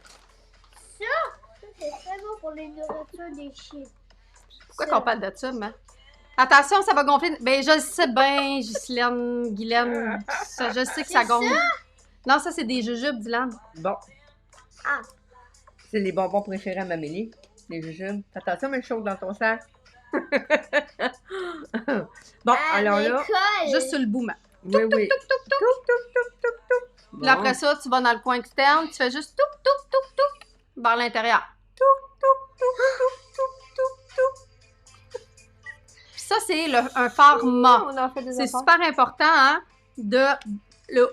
C'est très bon pour les nourritures des chiens. Pourquoi qu'on parle de ça, man? Attention, ça va gonfler. Ben, je le sais bien, Ghislaine, Guylaine. Je sais que ça gonfle. Non, ça, c'est des jujubes, Dylan. Bon. Ah. C'est les bonbons préférés à Mamélie, les jujubes. Attention, mais chaud dans ton sac. Bon, alors là, Juste sur le bout, man. oui, oui. Touc, touc, touc. Bon. Puis là, après ça, tu vas dans le coin externe, tu fais juste touc, touc, touc, touc, vers l'intérieur. Puis ça, c'est un format. On en fait des C'est affaires. super important, hein, de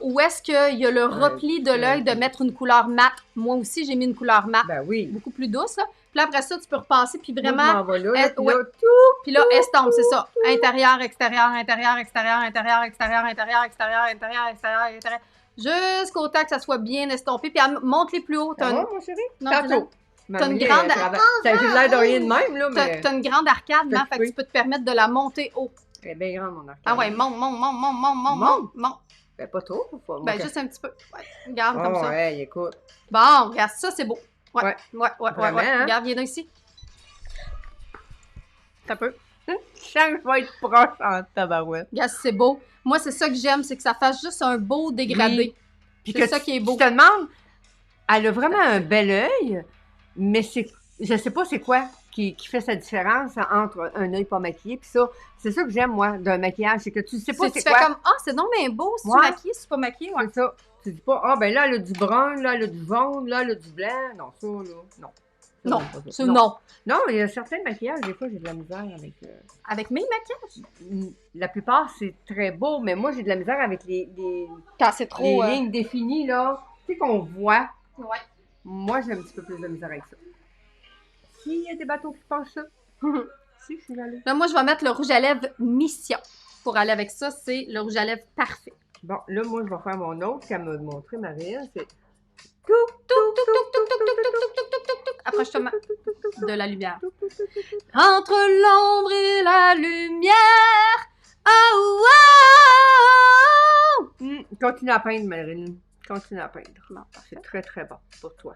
où est-ce qu'il y a le repli de l'œil de mettre une couleur mat. Moi aussi, j'ai mis une couleur mat. Ben oui. Beaucoup plus douce, là. Puis là, après ça, tu peux repasser, puis Moi, je vraiment... m'en vais là, est- puis ouais. là, tout. Puis là, estompe, c'est ça. Intérieur, extérieur, intérieur, extérieur, intérieur, extérieur, intérieur, extérieur, intérieur, extérieur, intérieur. Jusqu'au temps que ça soit bien estompé. Puis monte-les plus haut. Ça va, mon chéri? Non, Tantôt. t'as une grande- Ça j'ai l'air de rien de même, là, mais... t'as une grande arcade, là, fait que tu peux te permettre de la monter haut. Elle est bien grande, mon arcade. Ah ouais, monte. Monte? Ben, pas trop, ou pas? Ben, juste un petit peu. Ouais, regarde comme ça. Ouais, écoute. Bon, regarde, ça, c'est beau. Ouais. Vraiment, hein? Regarde, viens là ici. Ça peut. Change va être proche en tabarouette. Regarde, c'est beau. Moi, c'est ça que j'aime, c'est que ça fasse juste un beau dégradé. Oui. Puis C'est ça qui est beau. Tu te demandes, elle a vraiment un bel œil, mais je sais pas c'est quoi qui fait sa différence entre un œil pas maquillé puis ça. C'est ça que j'aime, moi, d'un maquillage, c'est que tu sais pas Tu c'est fais quoi. comme, ah, c'est donc bien beau, si Ouais. tu maquilles, si tu pas maquillé. Ouais. C'est ça. Tu dis pas, ah, ben là, elle a du brun, là, elle a du jaune, là, elle a du blanc. Non, ça, là, non. Ça, Non, pas ça. c'est non. Non, il y a certains maquillages, des fois, j'ai de la misère avec... Avec mes maquillages. La plupart, c'est très beau, mais moi, j'ai de la misère avec les Quand c'est trop. lignes définies, là. Tu sais, qu'on voit. Ouais. Moi, j'ai un petit peu plus de misère avec ça. S'il y a des bateaux qui pensent ça, si, je suis allée. Là, moi, je vais mettre le rouge à lèvres Mission. Pour aller avec ça, c'est le rouge à lèvres parfait. Bon, là, moi, je vais faire mon autre qu'elle m'a montré, Marielle. C'est Approche-toi de la lumière. Entre l'ombre et la lumière. Oh, oh, oh. Continue à peindre, Marilyn. Continue à peindre. Bon, C'est très, très bon pour toi.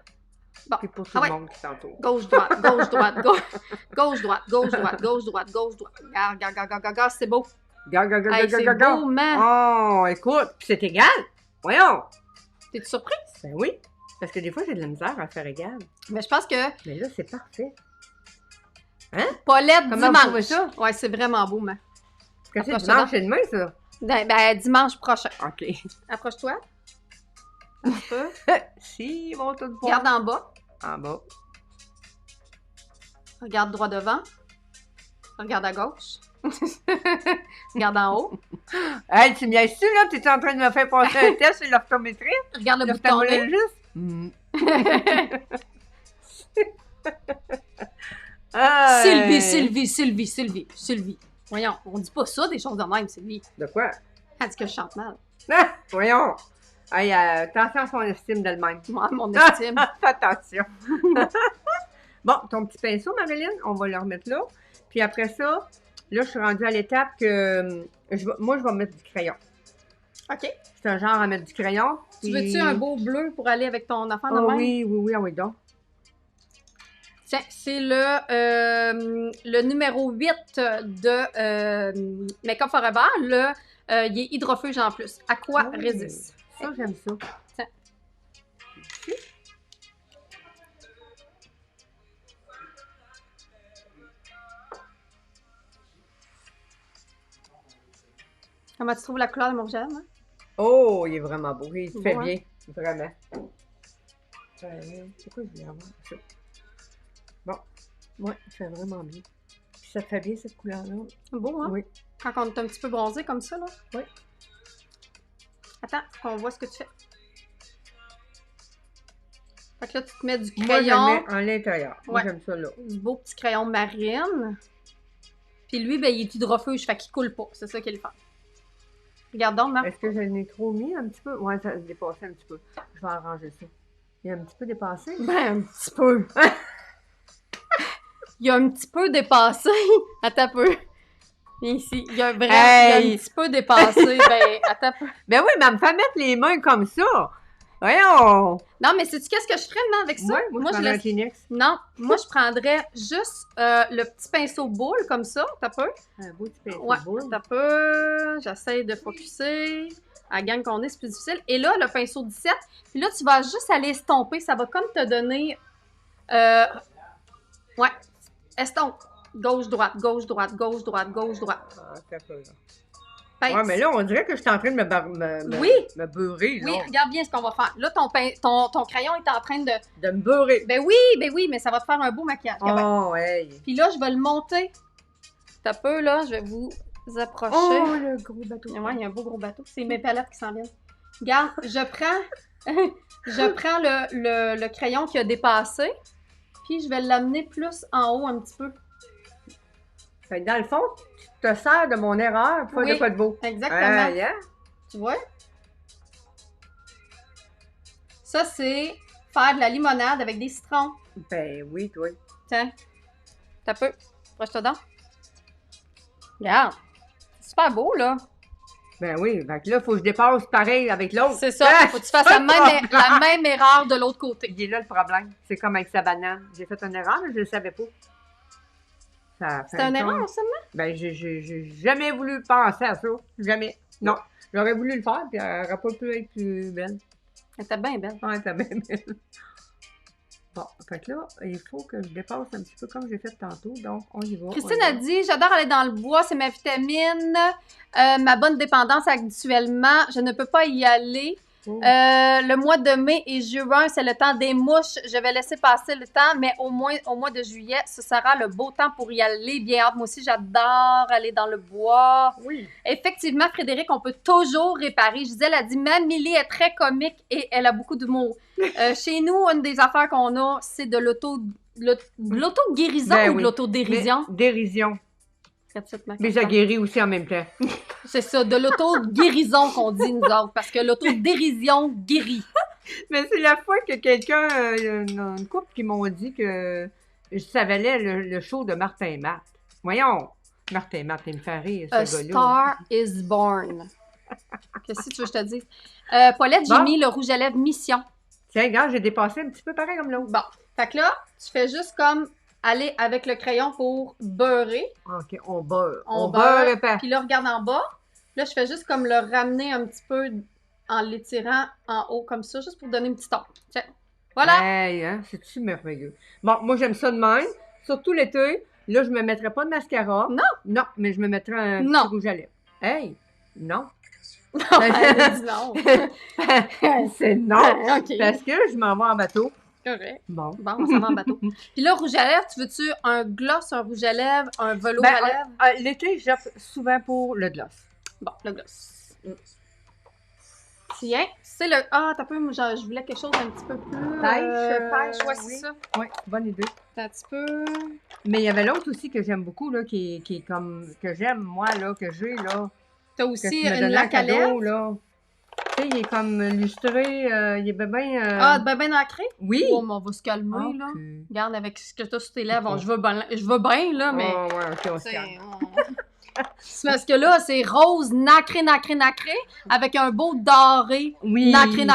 Bon. Et pour tout Ah ouais. le monde qui t'entoure. Gauche, droite, gauche, droite, gauche, droite, gauche, droite, gauche, droite, gauche, droite. Regarde, c'est beau. Hey, c'est beau, man. Oh, écoute, puis c'est égal. Voyons. T'es-tu surprise? Ben oui. Parce que des fois, j'ai de la misère à faire égal. Mais je pense que Mais là, c'est parfait. Paulette Comment vous trouvez dimanche. ça? Ouais, c'est vraiment beau, man. Parce que c'est Approche-toi. dimanche et demain, ça. Ben, dimanche prochain. OK. Approche-toi. Un peu. Si, ils vont tout voir. Regarde en bas. En bas. Regarde droit devant. Regarde à gauche. Regarde en haut. Hey, tu m'y tu là? T'es en train de me faire passer un test sur l'orthométrie? Regarde le bouton nez. Sylvie. Voyons, on dit pas ça des choses de même, Sylvie. De quoi? Elle dit que je chante mal. Ah, voyons. Hey, attention à son estime d'elle-même. Moi, mon estime. Fais attention. Bon, ton petit pinceau, Marilyn, on va le remettre là. Puis après ça, là, je suis rendue à l'étape que moi, je vais mettre du crayon. OK. C'est un genre à mettre du crayon. Tu puis- veux-tu un beau bleu pour aller avec ton enfant de Oh, même? oui, ah oui, donc. Tiens, c'est le numéro 8 de Make-up Forever. Il est hydrofuge en plus. Aqua Oui. Resist. Ça, j'aime ça. Tiens. Comment tu trouves la couleur de mon rouge à lèvres, hein? Oh, il est vraiment beau. Il se fait Beau, hein? bien. Vraiment. C'est quoi je voulais avoir? Ça. Bon. Ouais, il fait vraiment bien. Puis ça te fait bien, cette couleur-là. Beau, hein? Oui. Quand on est un petit peu bronzé comme ça, là. Oui. Attends, qu'on voit ce que tu fais. Fait que là, tu te mets du Moi, je crayon, le mets en l'intérieur. Moi, Ouais. j'aime ça, là. du beau petit crayon marine. Puis lui, ben, il est hydrofuge, fait qu'il coule pas. C'est ça qu'il est le fun. Regarde donc, Marc. Est-ce que je l'ai trop mis un petit peu? Ouais, ça a dépassé un petit peu. Je vais arranger ça. Il est un petit peu dépassé. Ben, un petit peu. Il a un petit peu dépassé. Attends un peu. Viens ici. Il a vraiment Hey! il a un petit peu dépassé. Ben, attends un peu. Ben oui, mais elle me fait mettre les mains comme ça. Voyons! Non, mais sais-tu qu'est-ce que je ferais maintenant avec ça? Ouais, moi, je je prends un laisse- Kleenex. Non, moi, je prendrais juste le petit pinceau boule comme ça. T'as peu? Un beau petit pinceau Ouais, boule. t'as peu. J'essaie de focusser. À la gang qu'on est, c'est plus difficile. Et là, le pinceau 17. Puis là, tu vas juste aller estomper. Ça va comme te donner... Ouais. Estompe. Gauche, droite, gauche, droite, gauche, droite, gauche, droite. Ah, c'est un peu, là. Pince. Ouais, mais là, on dirait que je suis en train de Oui. me beurrer, là. Oui, regarde bien ce qu'on va faire. Là, ton crayon est en train de... De me beurrer. Ben oui, mais ça va te faire un beau maquillage. Oh, hey. Puis là, je vais le monter. T'as peu, là, je vais vous approcher. Oh, le gros bateau. Ouais, il y a un beau gros bateau. C'est mes palettes qui s'en viennent. Regarde, je prends le crayon qui a dépassé, puis je vais l'amener plus en haut un petit peu. Fait que dans le fond, tu te sers de mon erreur pour faire de quoi de beau. Exactement. Yeah. Tu vois? Ça, c'est faire de la limonade avec des citrons. Ben oui, toi. Tiens, t'as peu. Proche-toi donc. Regarde. C'est super beau, là. Ben oui, fait que là, il faut que je dépasse pareil avec l'autre. C'est ça. Faut que tu fasses la même erreur de l'autre côté. Il est là le problème. C'est comme avec sa banane. J'ai fait une erreur, mais je ne le savais pas. C'était une erreur, seulement? Ben, j'ai jamais voulu penser à ça. Jamais. Non. J'aurais voulu le faire, puis elle n'aurait pas pu être plus belle. Elle était bien belle. Ouais, elle était bien belle. Bon, fait que là, il faut que je dépasse un petit peu comme j'ai fait tantôt, donc on y va. Christine a dit, j'adore aller dans le bois, c'est ma vitamine, ma bonne dépendance actuellement, je ne peux pas y aller. Le mois de mai et juin, c'est le temps des mouches. Je vais laisser passer le temps, mais au moins au mois de juillet, ce sera le beau temps pour y aller. Bien hâte. Moi aussi, j'adore aller dans le bois. Oui. Effectivement, Frédéric, on peut toujours réparer. Gisèle a dit, Millie est très comique et elle a beaucoup d'humour. Chez nous, une des affaires qu'on a, c'est de l'auto-guérison Ben ou de oui. l'auto-dérision. Dérision. Mais ça guérit aussi en même temps. C'est ça, de l'auto-guérison qu'on dit, nous autres, parce que l'auto-dérision guérit. Mais c'est la fois que quelqu'un, une couple qui m'ont dit que ça valait le show de Martin et Matt. Voyons, Martin et Matt, il me fait rire, ce A gars-là. Star is Born. Qu'est-ce que tu veux que je te dise? Paulette, j'ai mis le rouge à lèvres Mission. Tiens, regarde, j'ai dépassé un petit peu pareil comme l'autre. Bon, fait que là, tu fais juste comme aller avec le crayon pour beurrer. OK, on beurre. On beurre et pas. Puis là, regarde en bas. Là, je fais juste comme le ramener un petit peu en l'étirant en haut comme ça, juste pour donner une petite ton. Tiens. Voilà. Hey, hein, c'est-tu merveilleux? Bon, moi, j'aime ça de même. Surtout l'été. Là, je me mettrais pas de mascara. Non. Non, mais je me mettrais un Non. petit rouge à lèvres. Hey, non. Non, elle a dit non. C'est non. OK. Parce que je m'en vais en bateau. Correct. Bon. Bon, on s'en va en bateau. Puis là, rouge à lèvres, tu veux-tu un gloss, un rouge à lèvres, un velours à lèvres? L'été, j'opte souvent pour le gloss. Bon, le gloss. Tiens, c'est le... Ah, t'as peu, moi, je voulais quelque chose un petit peu plus... Pêche, ouais, oui. c'est ça. Oui, bonne idée. Un petit peu... Mais il y avait l'autre aussi que j'aime beaucoup, là, qui est comme... que j'aime, moi, là, que j'ai, là. T'as Que aussi tu me une donnais en laque à cadeau, lèvres. là. Tu sais, il est comme lustré, il est bien... Ah, ben ancré? Oui! Oh, mais on va se calmer, là. Regarde, avec ce que t'as sur tes lèvres, je veux bien, là, mais... Oh, ouais, OK, on se c'est calme. c'est parce que là, c'est rose nacré, avec un beau doré Oui! nacré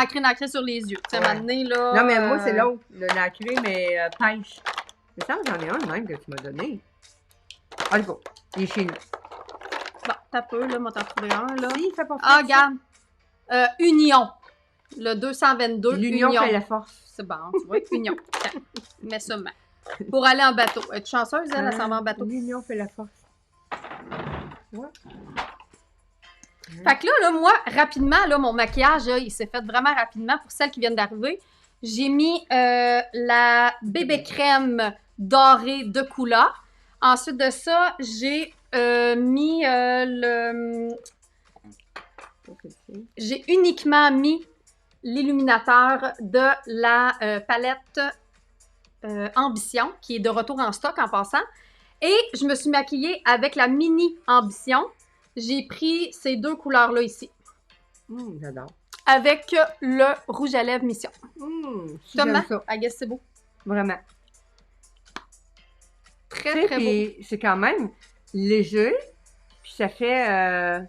sur les yeux. Tu sais, Ouais. maintenant, là... Non, mais moi, c'est l'autre, le nacré, mais pêche. Mais ça, j'en ai un de même que tu m'as donné. Allez, go. Il est chez nous. Bon, t'as peu, là, moi t'en trouvé un, là. Si, il fait pas Ah, ça. regarde. Union. Le 222. L'union fait la force. C'est bon, tu vois, Union. Tiens, mets ça main. Pour aller en bateau. Es-tu chanceuse, elle s'en va en bateau? L'union fait la force. Ouais. Fait que là, moi, rapidement, là, mon maquillage, là, il s'est fait vraiment rapidement pour celles qui viennent d'arriver. J'ai mis la bébé crème dorée de Coola. Ensuite de ça, j'ai mis j'ai uniquement mis l'illuminateur de la palette Ambition, qui est de retour en stock en passant. Et je me suis maquillée avec la mini Ambition. J'ai pris ces deux couleurs-là ici. J'adore. Avec le rouge à lèvres Mission. J'aime ça. I guess c'est beau. Vraiment. Très, très beau. C'est quand même léger. Puis ça fait...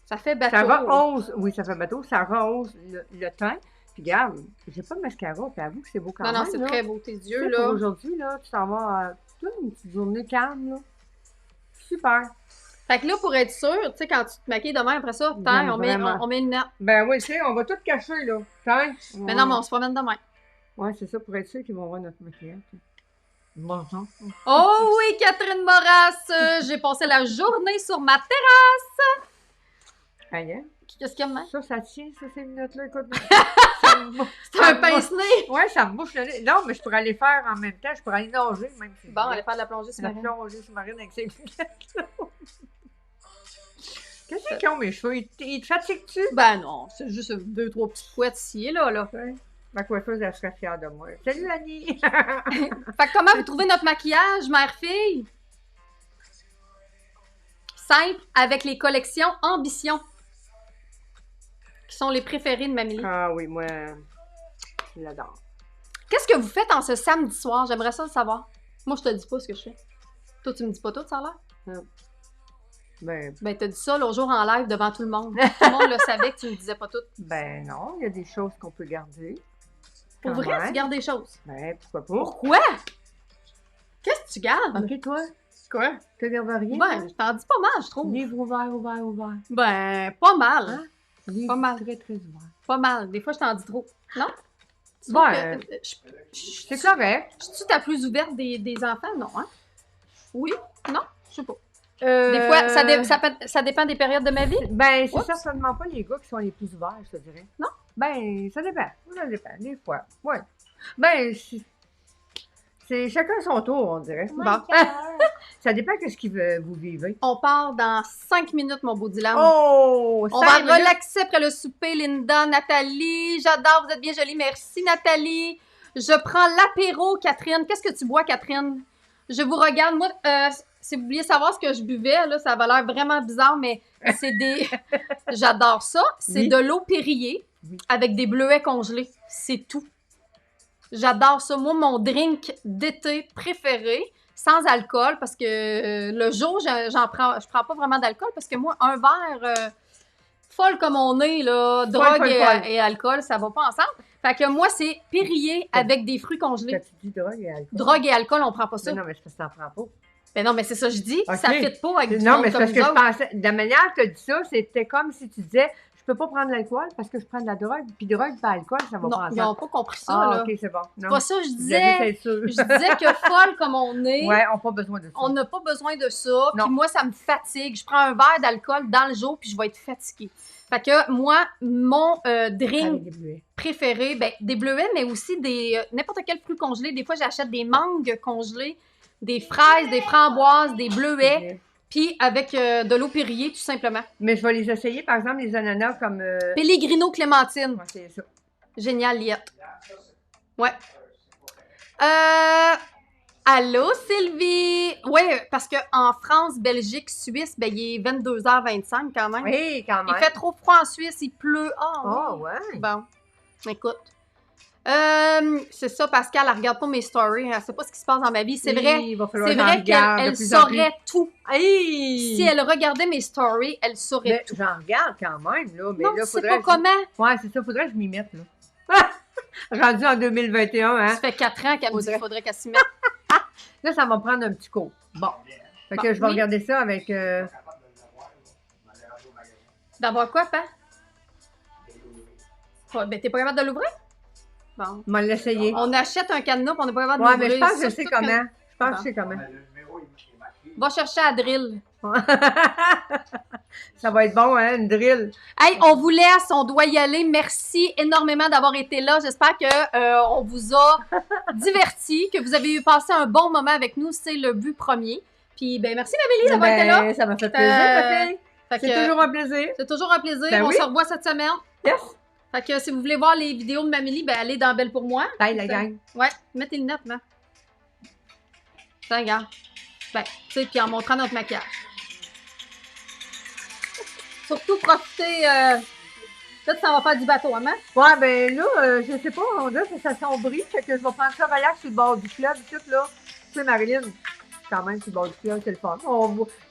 ça fait bateau. Ça rehausse. Oui, ça fait bateau. Ça rehausse le teint. Puis regarde, j'ai pas de mascara. Puis avoue que c'est beau quand même. Non, c'est là. très beau. Tes yeux, Pour là. aujourd'hui, là, tu t'en vas une petite journée calme, là. Super. Fait que là, pour être sûr, tu sais, quand tu te maquilles demain, après ça, on met une nappe. Ben oui, tu sais, on va tout cacher, là. Tiens. Mais non, mais on se promène demain. Ouais, c'est ça, pour être sûr qu'ils vont voir notre maquillage. Bon sang. Oh oui, Catherine Moras! J'ai passé la journée sur ma terrasse. Aïe, hein? Qu'est-ce qu'il y a maintenant? Ça tient, ça, ces lunettes-là, écoute. C'est un pince-nez! Ouais, ça me bouche le nez. Non, mais je pourrais aller faire en même temps, je pourrais aller nager, même si. Bon, aller faire de la plongée la sous-marine. plongée sous-marine avec ces lunettes-là. Qu'est-ce qu'ils ont, mes cheveux? Ils te fatiguent-tu? Ben non, c'est juste 2-3 petites couettes ici et là. Ouais. Ma coiffeuse, elle serait fière de moi. Salut, Annie! Fait que comment vous trouvez notre maquillage, mère-fille? Simple, avec les collections Ambition, qui sont les préférées de Mamie. Ah oui, moi, je l'adore. Qu'est-ce que vous faites en ce samedi soir? J'aimerais ça le savoir. Moi, je te dis pas ce que je fais. Toi, tu me dis pas tout, ça a l'air? Ben, t'as dit ça l'autre jour en live devant tout le monde. Tout le monde le savait que tu me disais pas tout. Ben non, il y a des choses qu'on peut garder. Pour vrai, tu gardes des choses. Ben, pourquoi pas? Pourquoi? Qu'est-ce que tu gardes? Ok, toi? Quoi? Tu gardes rien? Ben, je t'en dis pas mal, je trouve. Livre ouvert. Ben, pas mal. Hein? Livre Pas mal. très ouvert. Pas mal. Des fois, je t'en dis trop. Non? Tu Ben, trouves que c'est correct. je suis ta plus ouverte des enfants? Non, hein? Oui? Non? Je sais pas. Des Des fois, ça dépend des périodes de ma vie? Ben, c'est Oups. certainement pas les gars qui sont les plus ouverts, je te dirais. Non? Ben, ça dépend. Ça dépend, des fois. Ouais. Ben, c'est chacun son tour, on dirait. Bon. Ça dépend de ce que vous vivez. On part dans 5 minutes, mon beau Dylan. Oh! On va relaxer après le souper, Linda, Nathalie. J'adore, vous êtes bien jolie. Merci, Nathalie. Je prends l'apéro, Catherine. Qu'est-ce que tu bois, Catherine? Je vous regarde. Moi, si vous vouliez savoir ce que je buvais, là, ça avait l'air vraiment bizarre, mais c'est des... J'adore ça. C'est Oui. de l'eau Pérrier avec des bleuets congelés. C'est tout. J'adore ça. Moi, mon drink d'été préféré, sans alcool, parce que le jour, je prends pas vraiment d'alcool, parce que moi, un verre folle comme on est, là, drogue et alcool, ça va pas ensemble. Fait que moi, c'est Pérrier avec des fruits congelés. Quand tu dis drogue et alcool. Drogue et alcool, on prend pas ça. Non, mais c'est parce que t'en prends pas. Ben non, mais c'est ça que je dis. Ok. Ça fit pas avec du Non, monde mais c'est comme parce que nous je autres. pensais, de la manière que tu as dit ça, c'était comme si tu disais, je peux pas prendre l'alcool parce que je prends de la drogue, puis drogue et alcool, ça va Non, pas ils n'ont ensemble. pas compris ça, Ah, là. ok, c'est bon. C'est Non, pas ça que je vous disais. avez, c'est sûr. Je disais que folle comme on est, Ouais, on n'a pas besoin de ça. on n'a pas besoin de ça. Non. Puis moi, ça me fatigue. Je prends un verre d'alcool dans le jour, puis je vais être fatiguée. Fait que moi, mon drink Avec des bleuets. préféré, ben, des bleuets, mais aussi des n'importe quel fruit congelé. Des fois, j'achète des mangues congelées, des fraises, des framboises, des bleuets, puis avec de l'eau Pérrier, tout simplement. Mais je vais les essayer, par exemple, les ananas comme... Pellegrino Clémentine. Ouais, c'est ça. Génial, Liette. Ouais. Allô, Sylvie? Oui, parce qu'en France, Belgique, Suisse, ben, il est 22h25 quand même. Oui, quand même. Il fait trop froid en Suisse, il pleut. Oh, ouais. Bon, écoute. C'est ça, Pascal, elle regarde pas mes stories. Elle sait pas ce qui se passe dans ma vie. C'est vrai. Il va falloir C'est que j'en vrai regarde de qu'elle plus en plus. saurait tout. Hey! Si elle regardait mes stories, elle saurait Mais tout. j'en regarde quand même, là. Mais Non, là, tu sais faudrait pas comment. Ouais, c'est ça, faudrait que je m'y mette, là. Rendu en 2021, hein. Ça fait 4 ans qu'elle me dit qu'il faudrait qu'elle s'y mette. Là, ça va me prendre un petit coup. Bon. Fait que Bon, je vais oui. regarder ça avec... D'avoir quoi, pas? Ben, t'es pas capable de l'ouvrir? Bon. On va l'essayer. On achète un cadenas, puis on n'est pas capable de Ouais, l'ouvrir. mais je pense que je Ça, sais c'est comment. tout Je pense que je sais comment. Va chercher à drill. Ça va être bon, hein, une drill. Hey, on vous laisse, on doit y aller. Merci énormément d'avoir été là. J'espère que on vous a divertis, que vous avez passé un bon moment avec nous. C'est le but premier. Puis, ben, merci, Mamélie, d'avoir été là. Ça m'a fait plaisir, ma fille. Fait que, C'est toujours un plaisir. c'est toujours un plaisir. Ben on oui. se revoit cette semaine. Yes. Fait que si vous voulez voir les vidéos de Mamélie, ben, allez dans Belle pour moi. Bye, la gang. Ouais, mettez le net, là. Ça, regarde. Ben, tu sais, puis en montrant notre maquillage. Surtout profitez. Peut-être que ça va faire du bateau, hein? Ouais, ben là, je sais pas, on dirait que ça s'assombrit, fait que je vais prendre ça relax sur le bord du fleuve, tout là. Tu sais, Marilyn, quand même, sur le bord du fleuve, c'est le fun.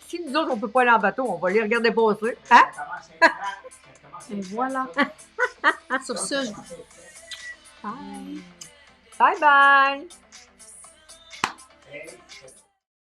Si nous autres, on peut pas aller en bateau, on va les regarder passer. Hein? Et voilà. Sur ce, je... Bye. Bye bye!